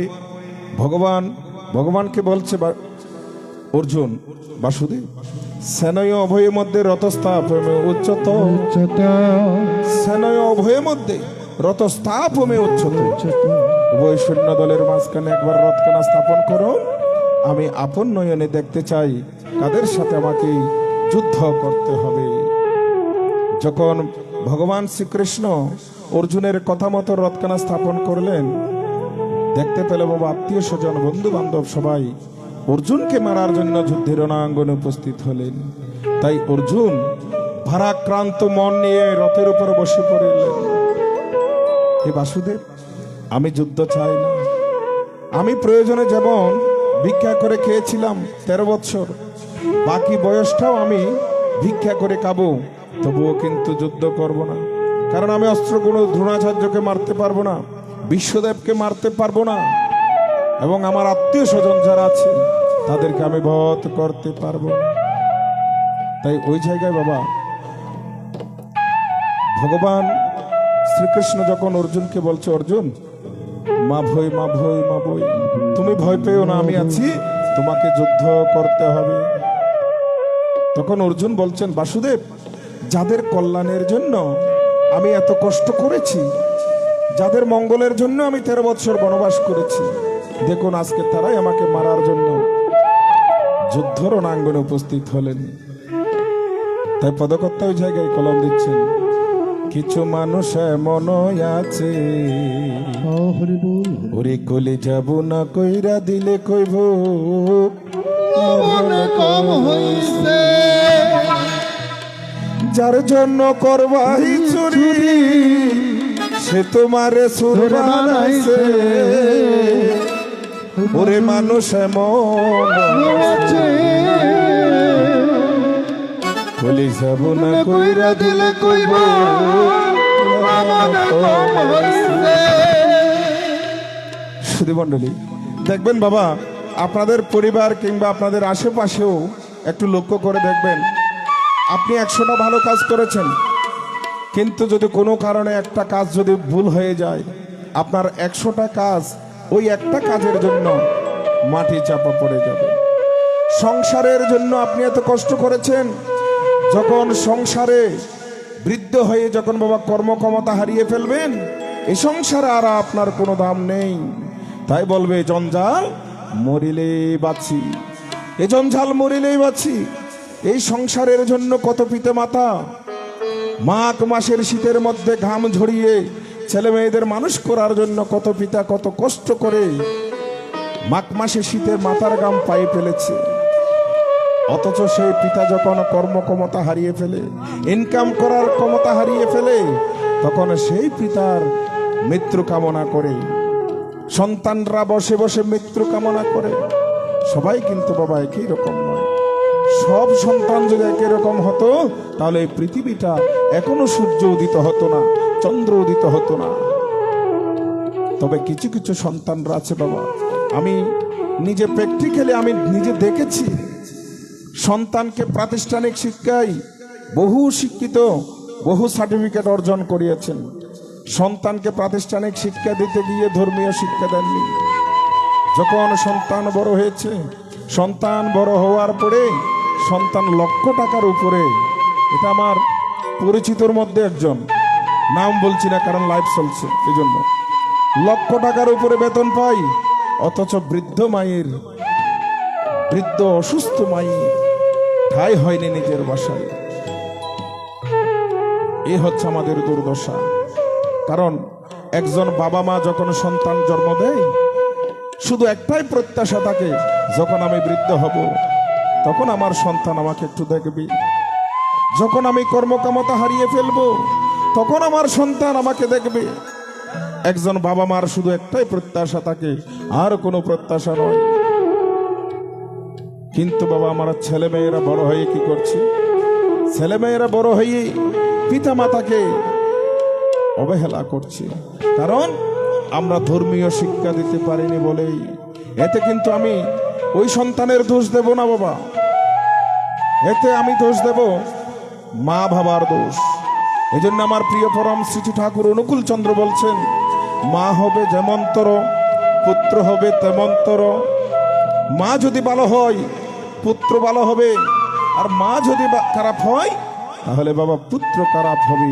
ভগবানকে বলছে অর্জুন, বাসুদেব, সেনয় অভয়ের মধ্যে রথস্থাপমে উচ্চত, সেনয় অভয়ের মধ্যে রথস্থাপমে উচ্চত। উভয় সৈন্য দলের মাঝখানে একবার রথখানা স্থাপন করো, আমি আপন নয়নে দেখতে চাই কাদের সাথে আমাকে যুদ্ধ করতে হবে। যখন ভগবান শ্রীকৃষ্ণ অর্জুনের কথা মতো রথখানা স্থাপন করলেন, দেখতে পেল বাবা আত্মীয় স্বজন বন্ধু বান্ধব সবাই অর্জুনকে মারার জন্য যুদ্ধের রণাঙ্গনে উপস্থিত হলেন। তাই অর্জুন ভারাক্রান্ত মন নিয়ে রথের উপর বসে পড়লেন। হে বাসুদেব, আমি যুদ্ধ চাই না। আমি প্রয়োজনে যেমন ভিক্ষা করে খেয়েছিলাম 13 বছর, বাকি বয়সটাও আমি ভিক্ষা করে খাবো, তবুও কিন্তু যুদ্ধ করব না। কারণ আমি অস্ত্রগুলো দ্রোণাচার্যকে মারতে পারবো না, বিশ্বদেবকে মারতে পারবো না, এবং আমার আত্মীয় স্বজন যারা আছে তাদেরকে আমি বধ করতে পারবো না। তাই ওই জায়গায় বাবা ভগবান শ্রীকৃষ্ণ যখন অর্জুনকে বলছে, অর্জুন মা ভয়, মা ভয়, মা ভয়, তুমি ভয় পেও না, আমি আছি, তোমাকে যুদ্ধ করতে হবে। তখন অর্জুন বলছেন, বাসুদেব, যাদের কল্যাণের জন্য আমি এত কষ্ট করেছি, যাদের মঙ্গলের জন্য আমি 13 বছর বনবাস করেছি, দেখুন আজকে তারাই আমাকে মারার জন্য যুদ্ধ রণাঙ্গনে উপস্থিত হলেন। তাই পদকর্তা ওই জায়গায় কলম দিচ্ছেন, কিছু মানুষ এমন আছে ওরে কলে যাব না কইরা দিলে কইব কম হইছে, যার জন্য করবাই চুরি সে তোমারে সুর বানাইছে। ওরে মানুষ এমন আছে কলে যাব না কইরা দিলে কইব। সুধী মণ্ডলী, দেখবেন বাবা আপনাদের পরিবার কিংবা আপনাদের আশেপাশেও একটু লক্ষ্য করে দেখবেন, আপনি 100টা ভালো কাজ করেছেন, কিন্তু যদি কোনো কারণে একটা কাজ যদি ভুল হয়ে যায়, আপনার 100টা কাজ ওই একটা কাজের জন্য মাটি চাপা পড়ে যাবে। সংসারের জন্য আপনি এত কষ্ট করেছেন, যখন সংসারে বৃদ্ধ হয়ে যখন বাবা কর্মক্ষমতা হারিয়ে ফেলবেন, এই সংসারে আর আপনার কোনো দাম নেই। তাই বলবে, জঞ্জাল মরিলে বাঁচি, এ জঞ্জাল মরিলেই বাঁচি। এই সংসারের জন্য কত পিতা মাতা মাঘ মাসের শীতের মধ্যে ঘাম ঝরিয়ে ছেলে মেয়েদের মানুষ করার জন্য কত পিতা কত কষ্ট করে মাঘ মাসে শীতের মাথার ঘাম পায়ে ফেলেছে। অথচ সেই পিতা যখন কর্মক্ষমতা হারিয়ে ফেলে, ইনকাম করার ক্ষমতা হারিয়ে ফেলে, তখন সেই পিতার মৃত্যু কামনা করে, সন্তানরা বসে বসে মৃত্যু কামনা করে। সবাই কিন্তু বাবা একই রকম নয়। সব সন্তান যদি একই রকম হতো, তাহলে এই পৃথিবীটা এখনো সূর্য উদিত হতো না, চন্দ্র উদিত হতো না। তবে কিছু কিছু সন্তানরা আছে বাবা, আমি নিজে প্র্যাকটিক্যালি আমি নিজে দেখেছি, সন্তানকে প্রাতিষ্ঠানিক শিক্ষায় বহু শিক্ষিত, বহু সার্টিফিকেট অর্জন করিয়েছেন, সন্তানকে প্রাতিষ্ঠানিক শিক্ষা দিতে গিয়ে ধর্মীয় শিক্ষা দেননি। যখন সন্তান বড় হয়েছে, সন্তান বড় হওয়ার পরে সন্তান লক্ষ টাকার উপরে, এটা আমার পরিচিতর মধ্যে একজন, নাম বলছি না কারণ লাইভ চলছে এই জন্য, লক্ষ টাকার উপরে বেতন পাই, অথচ বৃদ্ধ মায়ের, বৃদ্ধ অসুস্থ মায়ের ঠাঁই হয়নি নিজের বাসায়। এ হচ্ছে আমাদের দুর্দশা। কারণ একজন বাবা মা যখন সন্তান জন্ম দেয়, শুধু একটাই প্রত্যাশা থাকে, যখন আমি বৃদ্ধ হব তখন আমার সন্তান আমাকে একটু দেখবে, যখন আমি কর্মক্ষমতা হারিয়ে ফেলবো তখন আমার সন্তান আমাকে দেখবে। একজন বাবা মার শুধু একটাই প্রত্যাশা থাকে, আর কোনো প্রত্যাশা নয়। কিন্তু বাবা আমার ছেলে মেয়েরা বড় হয়ে কি করছে? ছেলে মেয়েরা বড় হয়ে পিতা মাতাকে অবহেলা করছে, কারণ আমরা ধর্মীয় শিক্ষা দিতে পারিনি বলেই। এতে কিন্তু আমি ওই সন্তানের দোষ দেব না বাবা, এতে আমি দোষ দেব মা বাবার দোষ। এই জন্য আমার প্রিয় পরম শ্রী ঠাকুর অনুকূল চন্দ্র বলছেন, মা হবে যেমনতর, পুত্র হবে তেমনতর। মা যদি ভালো হয় পুত্র ভালো হবে, আর মা যদি খারাপ হয় তাহলে বাবা পুত্র খারাপ হবে।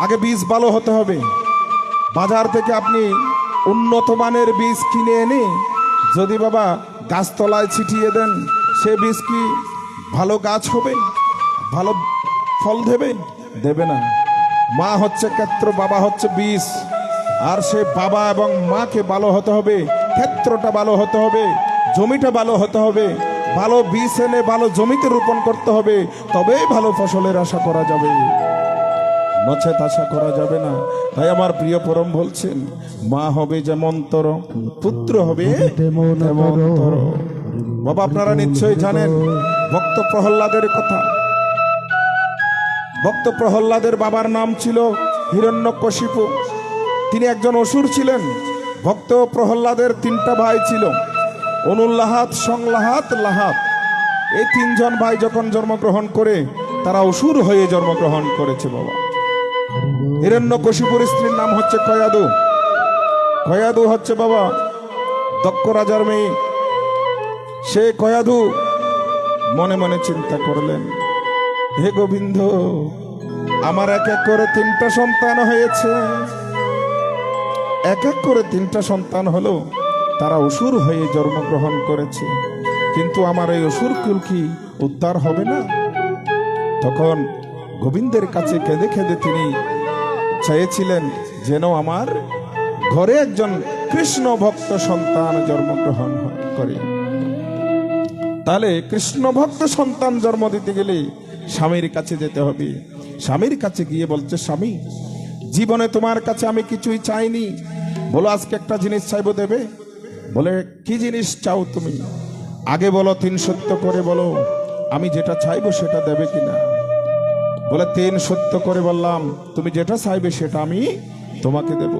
আগে বীজ ভালো হতে হবে। বাজার থেকে আপনি উন্নত মানের বীজ কিনে এনে যদি বাবা গাছতলায় ছিটিয়ে দেন, সে বীজ কি ভালো গাছ হবে, ভালো ফল দেবে? দেবে না। মা হচ্ছে ক্ষেত্র, বাবা হচ্ছে বীজ। আর সে বাবা এবং মাকে ভালো হতে হবে, ক্ষেত্রটা ভালো হতে হবে, জমিটা ভালো হতে হবে, ভালো বীজ এনে ভালো জমিতে রোপণ করতে হবে, তবেই ভালো ফসলের আশা করা যাবে, নচেত আশা করা যাবে না। তাই আমার প্রিয় পরম বলছেন, মা হবে যেমনতর, পুত্র হবে তেমনতর। বাবা আপনারা নিশ্চয়ই জানেন ভক্ত প্রহ্লাদের কথা। ভক্ত প্রহ্লাদের বাবার নাম ছিল হিরণ্যকশিপু। তিনি একজন অসুর ছিলেন। ভক্ত প্রহ্লাদের 3টা ভাই ছিল, অনুল্লাহাত, সংলাহাত, লাহাত। এই 3জন ভাই যখন জন্মগ্রহণ করে তারা অসুর হয়ে জন্মগ্রহণ করেছে বাবা। হিরণ্যকশিপুর স্ত্রীর নাম হচ্ছে কয়াদু। কয়াদু হচ্ছে বাবা দক্ষ রাজার মেয়ে। সে কয়াদু মনে মনে চিন্তা করলেন, হে গোবিন্দ, আমার এক এক করে 3টা সন্তান হয়েছে, এক এক করে 3টা সন্তান হলো, তারা অসুর হয়ে জন্মগ্রহণ করেছে, কিন্তু আমার এই অসুর কুল কি উদ্ধার হবে না? তখন গোবিন্দের কাছে কেঁদে কেঁদে তিনি চেয়েছিলেন যেন আমার ঘরে একজন কৃষ্ণ ভক্ত সন্তান জন্মগ্রহণ করে। তাহলে কৃষ্ণ ভক্ত সন্তান জন্ম দিতে গেলে স্বামীর কাছে যেতে হবে। স্বামীর কাছে গিয়ে বলছে, স্বামী, জীবনে তোমার কাছে আমি কিছুই চাইনি, বলো আজকে একটা জিনিস চাইবো, দেবে? বলে, কি জিনিস চাও তুমি? আগে বলো, 3 সত্য করে বলো, আমি যেটা চাইবো সেটা দেবে কিনা? বলে, 3 সত্য করে বললাম, তুমি যেটা চাইবে সেটা আমি তোমাকে দেব।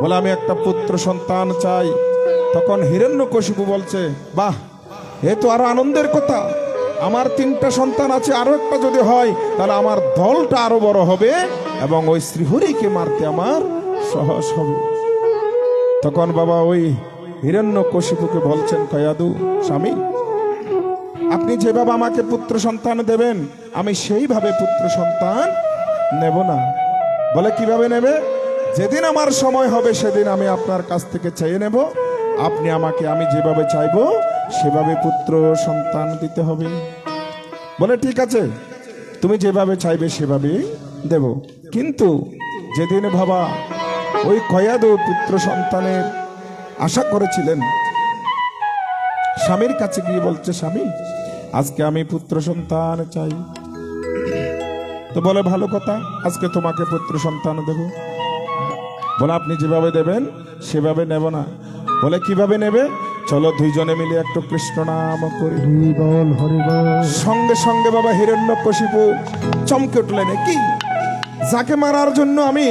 বলে, আমি একটা পুত্র সন্তান চাই। তখন হিরণ্যকশিপু বলছে, বাহ, এ তো আরো আনন্দের কথা। আমার 3টা সন্তান আছে, আরো একটা যদি হয় তাহলে আমার দলটা আরো বড় হবে এবং ওই শ্রীহরিকে মারতে আমার সহজ হবে। তখন বাবা ওই হিরণ্যকশিপুকে বলছেন, কয়াদু, স্বামী, আপনি যেভাবে আমাকে পুত্র সন্তান দেবেন আমি সেইভাবে পুত্র সন্তান নেব না। বলে, কিভাবে নেবে? যেদিন আমার সময় হবে সেদিন আমি আপনার কাছ থেকে চেয়ে নেব, আপনি আমাকে আমি যেভাবে চাইবো সেভাবে পুত্র সন্তান দিতে হবে। বলে, ঠিক আছে, তুমি যেভাবে চাইবে সেভাবে দেব। কিন্তু যেদিন বাবা ওই কয়াদু পুত্র সন্তানের আশা করেছিলেন, স্বামীর কাছে গিয়ে বলছে, স্বামী, আজকে আমি পুত্র সন্তান চাই। তো বলে, ভালো কথা, আজকে তোমাকে পুত্র সন্তান দেব। বলে, আপনি যেভাবে দেবেন সেভাবে নেব না। বলে, কিভাবে নেবে? চলো 2 জনে মিলে একটু কৃষ্ণ নাম করি। হরিবল হরিবল। সঙ্গে সঙ্গে বাবা হিরণ্যকশিপু চমকে উঠলেন, কি, যাকে মারার জন্য আমি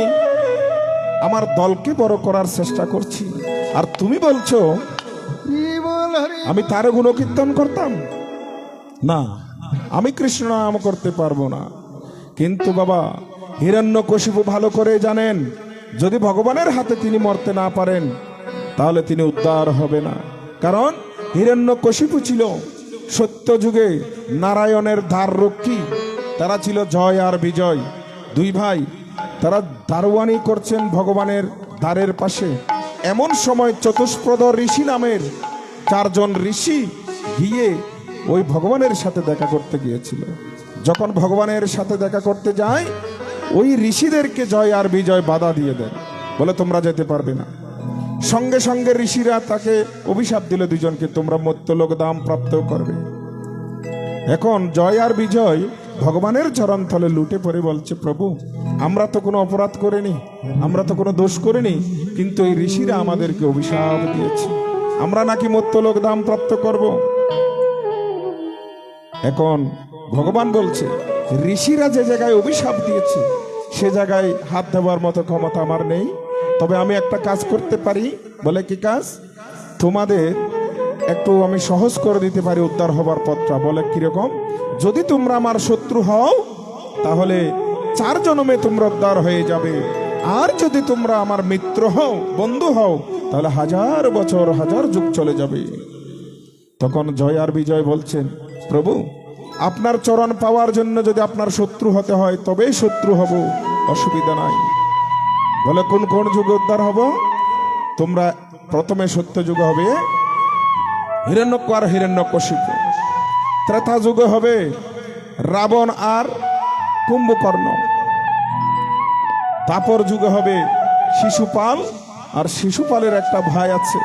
আমার দলকে বড় করার চেষ্টা করছি, আর তুমি বলছো আমি তার গুণকীর্তন করতাম না, আমি কৃষ্ণ নাম করতে পারবো না। কিন্তু বাবা হিরণ্যকশিপু ভালো করে জানেন, যদি ভগবানের হাতে তিনি মরতে না পারেন তাহলে তিনি উদ্ধার হবে না। কারণ হিরণ্যকশিপু ছিল সত্য যুগে নারায়ণের দ্বার রক্ষী। তারা ছিল জয় আর বিজয়, 2 ভাই। তারা দারোয়ানি করছেন ভগবানের দ্বারের পাশে। এমন সময় চতুষ্পদ ঋষি নামের 4 জন ঋষি গিয়ে ওই ভগবানের সাথে দেখা করতে গিয়েছিল। যখন ভগবানের সাথে দেখা করতে যায়, ওই ঋষিদেরকে জয় আর বিজয় বাধা দিয়ে দেন, বলে তোমরা যেতে পারবে না। সঙ্গে সঙ্গে ঋষিরা তাকে অভিশাপ দিল, 2 জনকে, তোমরা মর্ত্যলোক দাম প্রাপ্ত করবে। এখন জয় আর বিজয় ভগবানের চরণতলে লুটে পড়ে বলছে, প্রভু, আমরা তো কোনো অপরাধ করিনি, আমরা তো কোনো দোষ করিনি, কিন্তু এই ঋষিরা আমাদেরকে অভিশাপ দিয়েছে, আমরা নাকি মর্ত্যলোক দাম প্রাপ্ত করব। এখন ভগবান বলছে, ঋষিরা যে জায়গায় অভিশাপ দিয়েছে সে জায়গায় হাত দেওয়ার মতো ক্ষমতা আমার নেই, তবে আমি একটা কাজ করতে পারি। বলে, কি কাজ? তোমাদের একটু আমি সহজ করে দিতে পারি উদ্ধার হবার পথটা। বলে কিরকম? যদি তোমরা আমার শত্রু হও তাহলে 4 জন্মে তোমরা উদ্ধার হয়ে যাবে, আর যদি তোমরা আমার মিত্র হও, বন্ধু হও, তাহলে 1000 বছর 1000 যুগ চলে যাবে। তখন জয় আর বিজয় বলছেন, প্রভু আপনার চরণ পাওয়ার জন্য যদি আপনার শত্রু হতে হয় তবেই শত্রু হব, অসুবিধা নাই। বলে কোন কোন যুগে উদ্ধার হব? তোমরা প্রথমে সত্য যুগে হবে হিরণ্যক আর হিরণ্যকশিপু, ত্রেতা যুগে হবে রাবণ আর কুম্ভকর্ণ, তাপর যুগে হবে শিশুপাল আর শিশুপালের একটা ভাই আছে,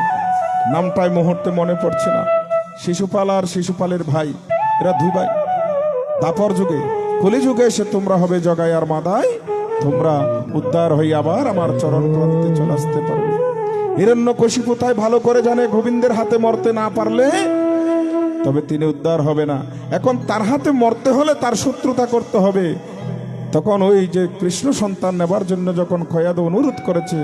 নামটাই মুহূর্তে মনে পড়ছে না। শিশুপাল আর শিশুপালের ভাই, এরা 2 ভাই। তাপর যুগে কলিযুগে এসে তোমরা হবে জগাই আর মাদাই, তোমরা উদ্ধার হয়ে আবার আমার চরণ প্রান্তে চলে আসতে পারবে। হিরণ্যকশিপু তাই ভালো করে জানে গোবিন্দের হাতে মরতে না পারলে তবে তিনি উদ্ধার হবে না। এখন তার হাতে মরতে হলে তার শত্রুতা করতে হবে। তখন ওই যে কৃষ্ণ সন্তান নেবার জন্য যখন খয়াদ অনুরোধ করেছে,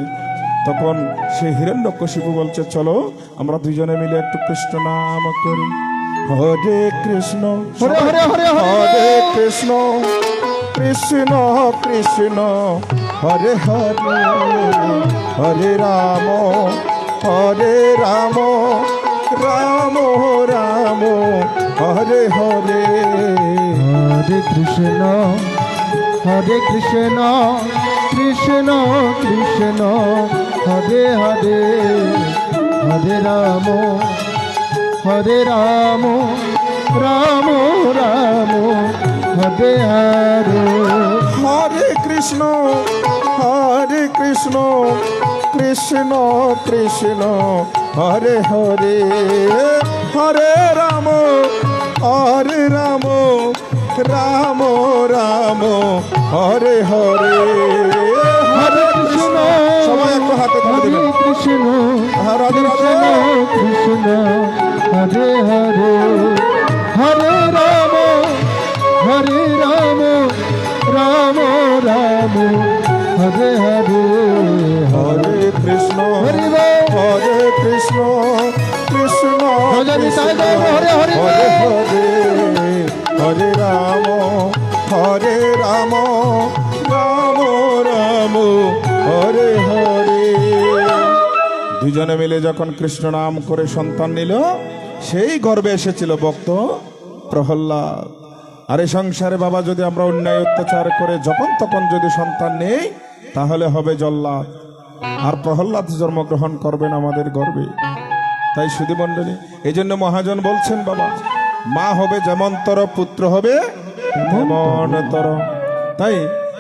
তখন সে হিরণ্যকশিপু বলছে, চলো আমরা 2 জনে মিলে একটু কৃষ্ণ নাম করি। হরে কৃষ্ণ হরে হরে হরে হরে হরে কৃষ্ণ কৃষ্ণ কৃষ্ণ হরে হরে, হরে রাম হরে রাম রাম রাম হরে হরে। হরে কৃষ্ণ কৃষ্ণ কৃষ্ণ হরে হরে, হরে রাম রাম রাম হরে হরে। হরে কৃষ্ণ কৃষ্ণ কৃষ্ণ হরে হরে, হরে রাম রাম রাম হরে হরে। হরে কৃষ্ণ সবাই একটু হাতে ধরে হরে দেবেন। কৃষ্ণ রাধে রাধে। কৃষ্ণ হরে হরে, হরে রাম রাম রাম হরে হরে। হরে কৃষ্ণ হরি বল। হরে কৃষ্ণ কৃষ্ণ ভজনি তাই গাও, হরে হরে হরে হরে, হরে রাম রাম রাম হরে হরে। 2 জনে মিলে যখন কৃষ্ণ নাম করে সন্তান নিল, সেই গর্বে এসেছিল ভক্ত প্রহ্লাদ। আর এই সংসারে বাবা যদি আমরা অন্যায় অত্যাচার করে যখন তখন যদি সন্তান নেই তাহলে হবে জল্লাদ, আর প্রহ্লাদ জন্মগ্রহণ করবেন আমাদের গর্বে। তাই সুধী মণ্ডলী, এই জন্য মহাজন বলছেন বাবা, মা হবে যেমনতর, পুত্র হবে তেমনতর। তাই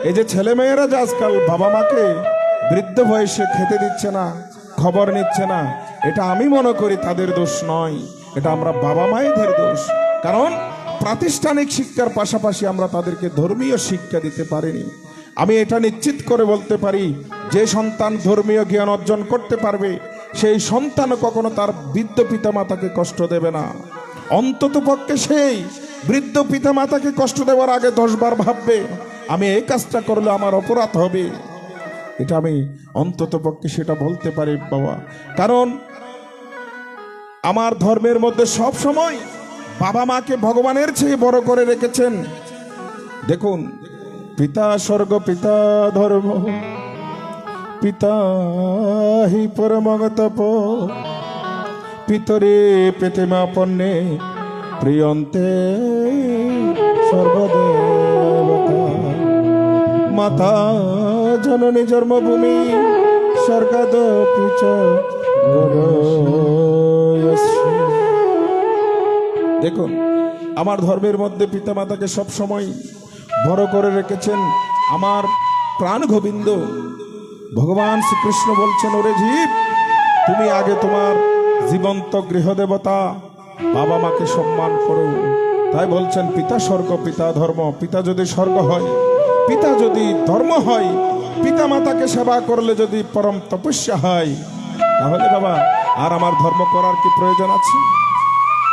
এই যে ছেলে মেয়েরা যে আজকাল বাবা মাকে বৃদ্ধ বয়সে খেতে দিচ্ছে না, খবর নিচ্ছে না, এটা আমি মনে করি তাদের দোষ নয়, এটা আমরা বাবা মায়েদের দোষ। কারণ প্রাতিষ্ঠানিক শিক্ষার পাশাপাশি আমরা তাদেরকে ধর্মীয় শিক্ষা দিতে পারিনি। আমি এটা নিশ্চিত করে বলতে পারি, যে সন্তান ধর্মীয় জ্ঞান অর্জন করতে পারবে সেই সন্তান কখনো তার বৃদ্ধ পিতামাতাকে কষ্ট দেবে না। অন্তত পক্ষে সেই বৃদ্ধ পিতামাতাকে কষ্ট দেওয়ার আগে 10 বার ভাববে, আমি এই কাজটা করলে আমার অপরাধ হবে। এটা আমি অন্তত পক্ষে সেটা বলতে পারি বাবা। কারণ আমার ধর্মের মধ্যে সব সময় বাবা মাকে ভগবানের চেয়ে বড় করে রেখেছেন। দেখুন, পিতা স্বর্গ পিতা ধর্ম, পিতা হি পরমগতপ, পিতরে প্রতিমা পণ্যে প্রিয়ন্তে সর্বদেবতা, মাতা জননী জন্মভূমি স্বর্গাদ পিচ গরয়সী। দেখুন, আমার ধর্মের মধ্যে পিতামাতাকে সব সময় বড় করে রেখেছেন আমার প্রাণ গোবিন্দ। ভগবান শ্রীকৃষ্ণ বলছেন, ওরে জীব, তুমি আগে তোমার জীবন্ত গৃহদেবতা বাবা মাকে সম্মান করো। তাই বলছেন পিতা স্বর্গ পিতা ধর্ম। পিতা যদি স্বর্গ হয়, পিতা যদি ধর্ম হয়, পিতা মাতাকে সেবা করলে যদি পরম তপস্যা হয়, তাহলে বাবা আর আমার ধর্ম করার কি প্রয়োজন আছে?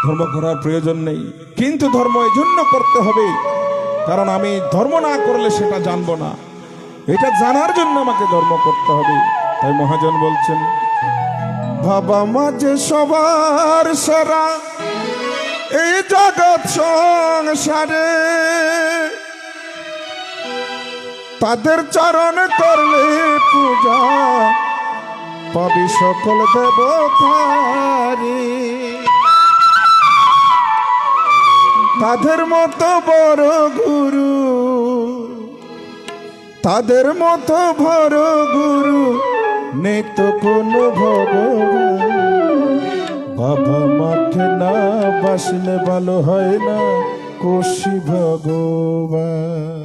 ধর্ম করার প্রয়োজন নেই। কিন্তু ধর্ম এই জন্য করতে হবে কারণ আমি ধর্ম না করলে সেটা জানবো না, এটা জানার জন্য আমাকে ধর্ম করতে হবে। তাই মহাজন বলছেন, বাবা মা যে সবার সেরা এই জগৎ সংসারে, তাদের চরণ করলে পূজা পাবি সকল দেবতারি। তাদের মতো বড় গুরু, তাদের মতো বড় গুরু নেই তো কোনো ভগবান। বাবা মাকে না বাসলে ভালো হয় না কোশি ভগবান।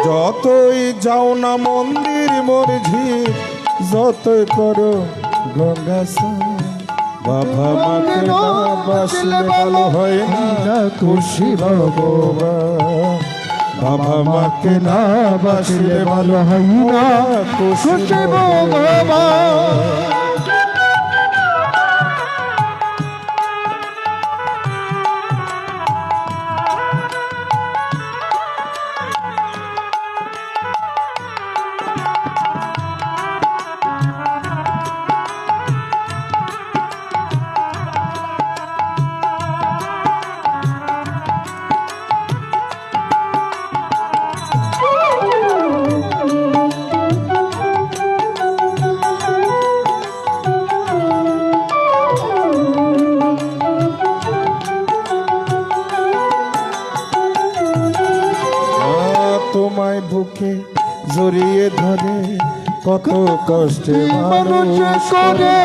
যতই যাও না মন্দির মসজিদ, যতই করো গঙ্গা স্নান, বাবা মাকে না বাসলে ভালো হয় না খুশি ভগবান। বাবা মাকে না বাসলে ভালো হয় না খুশি ভগবান। তোমায় বুকে জড়িয়ে ধরে কত কষ্টে মানুষ করে,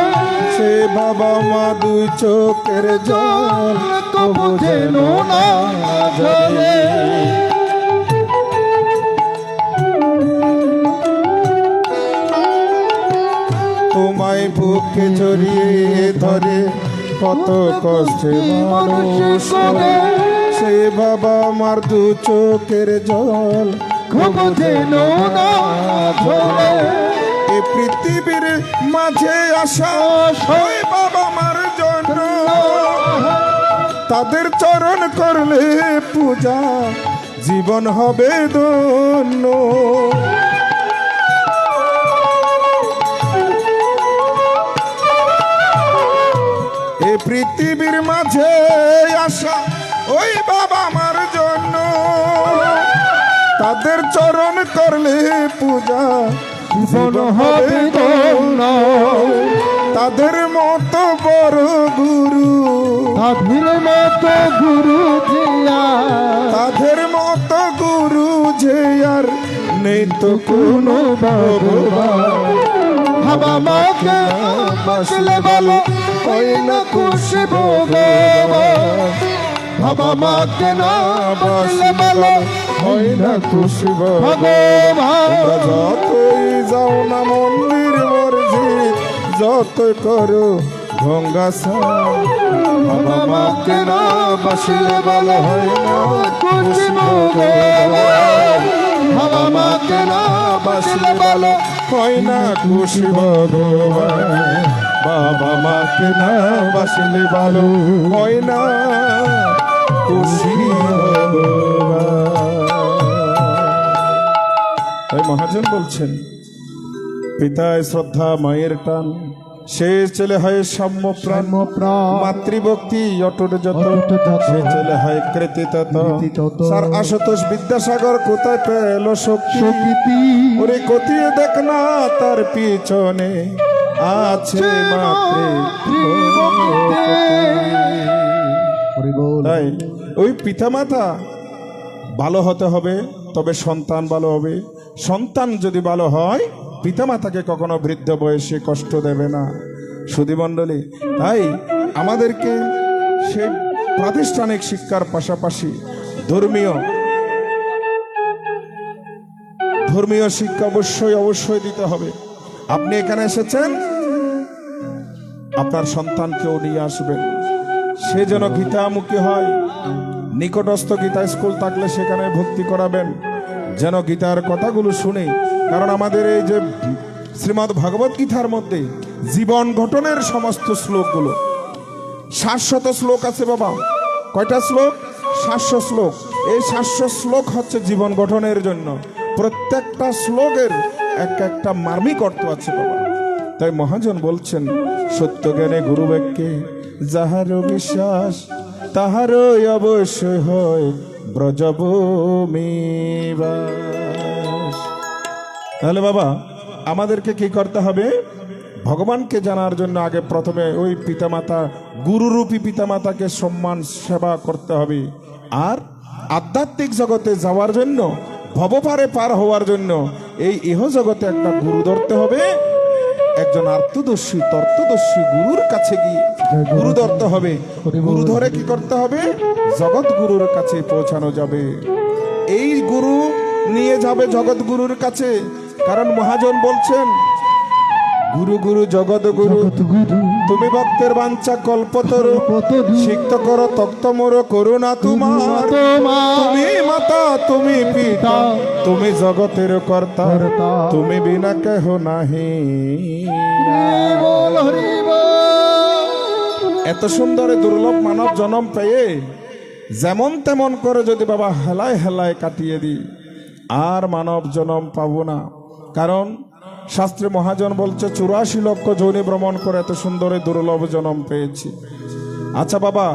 সে বাবা মা দুই চোখের জল কবু যেন না ঝরে। তোমায় বুকে জড়িয়ে ধরে কত কষ্টে মানুষ করে, সে বাবা মার দু চোখের জল কবু যেন না ঝরে। এ পৃথিবীর মাঝে আসা ওই বাবা মার জন্য, তাদের চরণ করলে পূজা জীবন হবে ধন্য। এ পৃথিবীর মাঝে আসা ওই বাবা মার জন্য, তাদের চরণ করলে পূজা জীবন হবে ধন্য। তাদের মতো বড় গুরু, তাদের মতো গুরু জিয়া, তাদের মতো গুরু যে আর নেই তো কোনো ভগবান। বাবা মাকে বাসলে ভালো হয় না খুশি ভগবান। বাবা মাকে না বাসলে ভালো হয় না খুশি ভগবান। যতই যাও না মন্দির মসজিদ, যতই করো গঙ্গা স্নান, বাবা মাকে না বাসলে ভালো হয় না খুশি ভগবান। বাবা মাকে না বাসলে ভালো হয় না খুশি ভগবান। বাবা মাকে না বাসলে ভালো হয় না খুশি ভগবান। তাই মহাজন বলছেন, পিতায় শ্রদ্ধা মায়ের টান, সে ছেলে হয় সাম্য প্রাণ। মাতৃভক্তি অটুট যত, সে ছেলে হয় কৃতিতত। স্যার আশুতোষ বিদ্যাসাগর কোথায় পেল শক্তি? ওরে কতিয়ে দেখ না তার পিছনে আছে তাই ওই পিতামাতা ভালো হতে হবে, তবে সন্তান ভালো হবে। সন্তান যদি ভালো হয়, পিতামাতাকে কখনো বৃদ্ধ বয়সে কষ্ট দেবে না। সুধী মণ্ডলী, তাই আমাদেরকে সেই প্রাতিষ্ঠানিক শিক্ষার পাশাপাশি ধর্মীয় শিক্ষা অবশ্যই দিতে হবে। আপনি এখানে এসেছেন, আপনার সন্তানকেও নিয়ে আসবেন, সে যেন গীতামুখী হয়। নিকটস্থ গীতা স্কুল থাকলে সেখানে ভর্তি করাবেন, যেন গীতার কথাগুলো শুনে। কারণ আমাদের এই যে শ্রীমদ্ ভগবত গীতার মধ্যে জীবন গঠনের সমস্ত শ্লোকগুলো, 700 শ্লোক আছে বাবা। কয়টা শ্লোক? 700 শ্লোক। এই 700 শ্লোক হচ্ছে জীবন গঠনের জন্য। প্রত্যেকটা শ্লোকের একটা মার্মিক অর্থ আছে বাবা। তাই মহাজন বলছেন, সত্য জ্ঞানে গুরু বাক্যে যাহারও বিশ্বাস, তাহারই অবশ্যই হয় ব্রজভূমিবাস। তাহলে বাবা আমাদেরকে কি করতে হবে? ভগবানকে জানার জন্য আগে প্রথমে ওই পিতামাতা, গুরুরূপী পিতামাতাকে সম্মান সেবা করতে হবে। আর আধ্যাত্মিক জগতে যাওয়ার জন্য, ভবপারে পার হওয়ার জন্য এই ইহ জগতে একটা গুরু ধরতে হবে। একজন আর্তদর্শী তত্ত্বদর্শী গুরুর কাছে গিয়ে গুরু ধরতে হবে। গুরু ধরে কি করতে হবে? জগৎ গুরুর কাছে পৌঁছানো যাবে। এই গুরু নিয়ে যাবে জগৎ গুরুর কাছে। কারণ মহাজন বলছেন, গুরু গুরু জগৎ গুরু, তুমি ভক্তের বাঞ্ছা কল্পতরু, সিক্ত করো তক্ত মোর করুণা তোমার। তুমি মাতা, তুমি পিতা, তুমি জগতের কর্তা, তুমি বিনা কেহ নাহি। এত সুন্দর দুর্লভ মানব জন্ম পেয়ে যেমন তেমন করে যদি বাবা হেলায় হেলায় কাটিয়ে দিই, আর মানব জন্ম পাবো না। কারণ শাস্ত্রে মহাজন বলছে 84 লক্ষ যোনি ভ্রমণ করে এত সুন্দর দুর্লভ জন্ম পেয়েছি। আচ্ছা বাবা,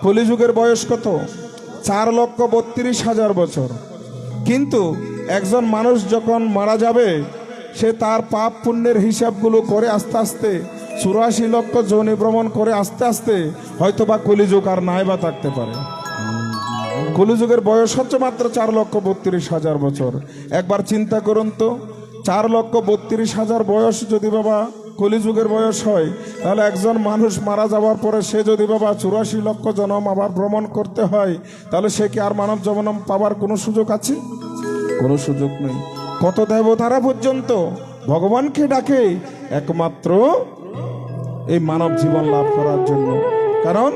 কলিযুগের বয়স কত? 4,32,000 বছর। কিন্তু একজন মানুষ যখন মারা যাবে, সে তার পাপ পুণ্যের হিসাবগুলো করে আস্তে আস্তে 84 লক্ষ যোনি ভ্রমণ করে আস্তে আস্তে হয়তো বা কলিযুগ আর নাই বা থাকতে পারে। কলিযুগের বয়স হচ্ছে মাত্র 4,32,000 বছর। একবার চিন্তা করুন তো, 4,32,000 বয়স যদি বাবা কলিযুগের বয়স হয়, তাহলে একজন মানুষ মারা যাওয়ার পরে সে যদি বাবা 84 লক্ষ জন্ম আবার ভ্রমণ করতে হয়, তাহলে সে কি আর মানব জন্ম পাবার কোনো সুযোগ আছে? কোনো সুযোগ নেই। কত দেবতারা পর্যন্ত ভগবানকে ডাকে একমাত্র এই মানব জীবন লাভ করার জন্য। কারণ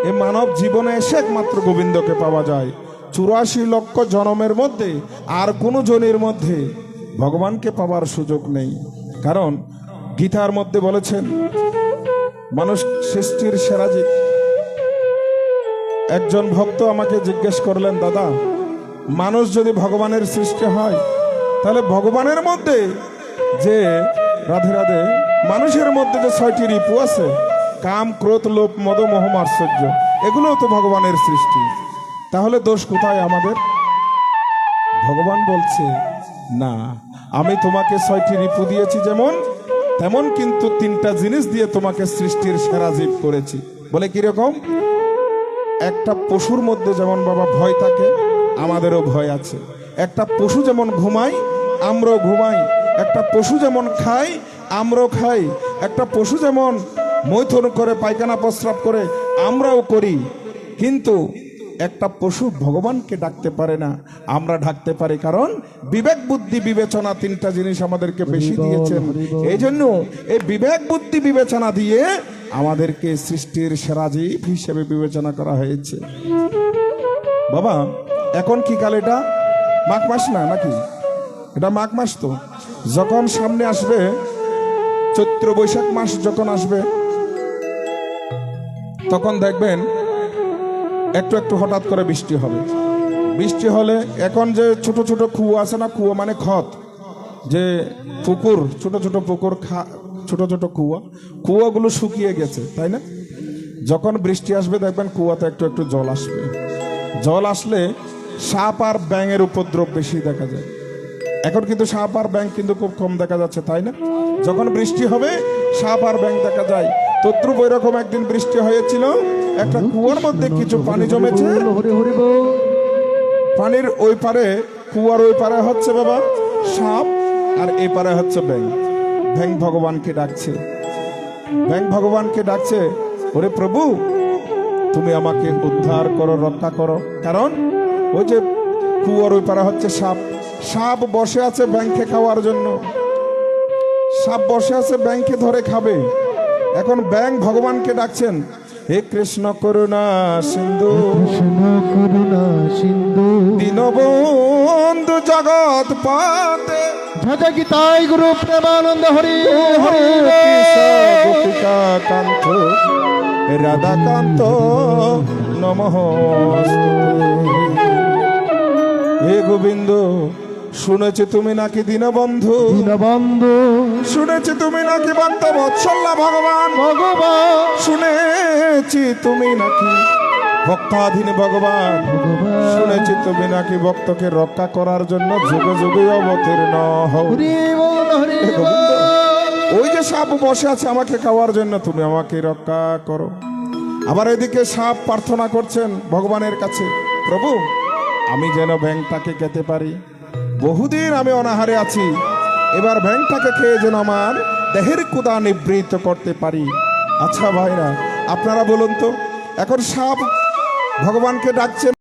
এই মানব জীবনে এসে একমাত্র গোবিন্দকে পাওয়া যায়। 84 লক্ষ জন্মের মধ্যে আর কোনো জনের মধ্যে ভগবানকে পাওয়ার সুযোগ নেই। কারণ গীতার মধ্যে বলেছেন, মানুষ সৃষ্টির সেরা জীব। একজন ভক্ত আমাকে জিজ্ঞেস করলেন, দাদা, মানুষ যদি ভগবানের সৃষ্টি হয়, তাহলে ভগবানের মধ্যে যে রাধে রাধে মানুষের মধ্যে যে 6টি রিপু আছে, কাম ক্রোধ লোভ মদ মোহ মাৎসর্য, এগুলোও তো ভগবানের সৃষ্টি। তাহলে দোষ কোথায় আমাদের? ভগবান বলছে, না, আমি তোমাকে 6টি রিপু দিয়েছি যেমন, তেমন কিন্তু 3টা জিনিস দিয়ে তোমাকে সৃষ্টির সেরা জীব করেছি। বলে কিরকম? একটা পশুর মধ্যে যেমন বাবা ভয় থাকে, আমাদেরও ভয় আছে। একটা পশু যেমন ঘুমায়, আমরাও ঘুমাই। একটা পশু যেমন খায়, আমরাও খাই। একটা পশু যেমন মৈথুন করে, পায়খানা প্রস্রাব করে, আমরাও করি। কিন্তু একটা পশু ভগবানকে ডাকতে পারে না, আমরা ডাকতে পারি। কারণ বিবেক বুদ্ধি বিবেচনা 3টা জিনিস আমাদেরকে বেশি দিয়েছেন। এই জন্য এই বিবেক বুদ্ধি বিবেচনা দিয়ে আমাদেরকে সৃষ্টির সেরা জীব হিসেবে বিবেচনা করা হয়েছে। বাবা, এখন কি কাল? এটা মাঘ মাস না নাকি? এটা মাঘ মাস তো। যখন সামনে আসবে চৈত্র বৈশাখ মাস, যখন আসবে তখন দেখবেন একটু একটু হঠাৎ করে বৃষ্টি হবে। বৃষ্টি হলে এখন যে ছোট ছোট কুয়ো আছে না, কুয়ো মানে ক্ষত, যে পুকুর, ছোট ছোট পুকুর, ছোট ছোট কুয়োগুলো শুকিয়ে গেছে, তাই না? যখন বৃষ্টি আসবে দেখবেন কুয়াতে একটু একটু জল আসবে। জল আসলে সাপ আর ব্যাঙের উপদ্রব বেশি দেখা যায়। এখন কিন্তু সাপ আর ব্যাঙ কিন্তু খুব কম দেখা যাচ্ছে, তাই না? যখন বৃষ্টি হবে সাপ আর ব্যাঙ দেখা যায়। তদ্রুপ ওইরকম একদিন বৃষ্টি হয়েছিল, একটা কুয়ার মধ্যে কিছু পানি জমেছে। পানির ওই পারে, কুয়ার ওই পারে হচ্ছে বাবা সাপ, আর এই পারে হচ্ছে ব্যাঙ। ব্যাঙ ভগবানকে ডাকছে, ব্যাঙ ভগবানকে ডাকছে, ওরে প্রভু, তুমি আমাকে উদ্ধার করো, রক্ষা করো। কারণ ওই যে কুয়োর ওই পারে হচ্ছে সাপ, সাপ বসে আছে ব্যাংকে খাওয়ার জন্য, সাপ বসে আছে ব্যাংকে ধরে খাবে। এখন ব্যাংক ভগবানকে ডাকছেন, হে কৃষ্ণ করুণা সিন্ধু, কৃষ্ণ করুণা সিন্ধু, দীনবন্ধু জগৎ পাতে, ধ্বজা গীতায় গুরু প্রেমানন্দ হরি হরি গোপিকা কান্ত রাধাকান্ত নমস্তুতে। হে গোবিন্দ, শুনেছি তুমি নাকি দীনবন্ধু, দীনবন্ধু শুনেছি তুমি নাকি বন্ত বৎসল্লা ভগবান, ভগবান শুনেছি তুমি নাকি ভক্তাধীন ভগবান, ভগবান শুনেছি তুমি নাকি ভক্তকে রক্ষা করার জন্য যুগে যুগে অবতীর্ণ হও। হরি বল হরি হে বল। গোবিন্দ, ওই যে সাপ বসে আছে আমাকে খাওয়ার জন্য, তুমি আমাকে রক্ষা করো। আবার এদিকে সাপ প্রার্থনা করছেন ভগবানের কাছে, প্রভু আমি যেন ব্যাংকটাকে খেতে পারি, বহুদিন আমি অনাহারে আছি, এবার ব্যাংকটাকে খেয়ে যেন আমার দেহের ক্ষুধা নিবৃত্ত করতে পারি। আচ্ছা ভাইরা, আপনারা বলুন তো, এখন সাপ ভগবানকে ডাকছেন,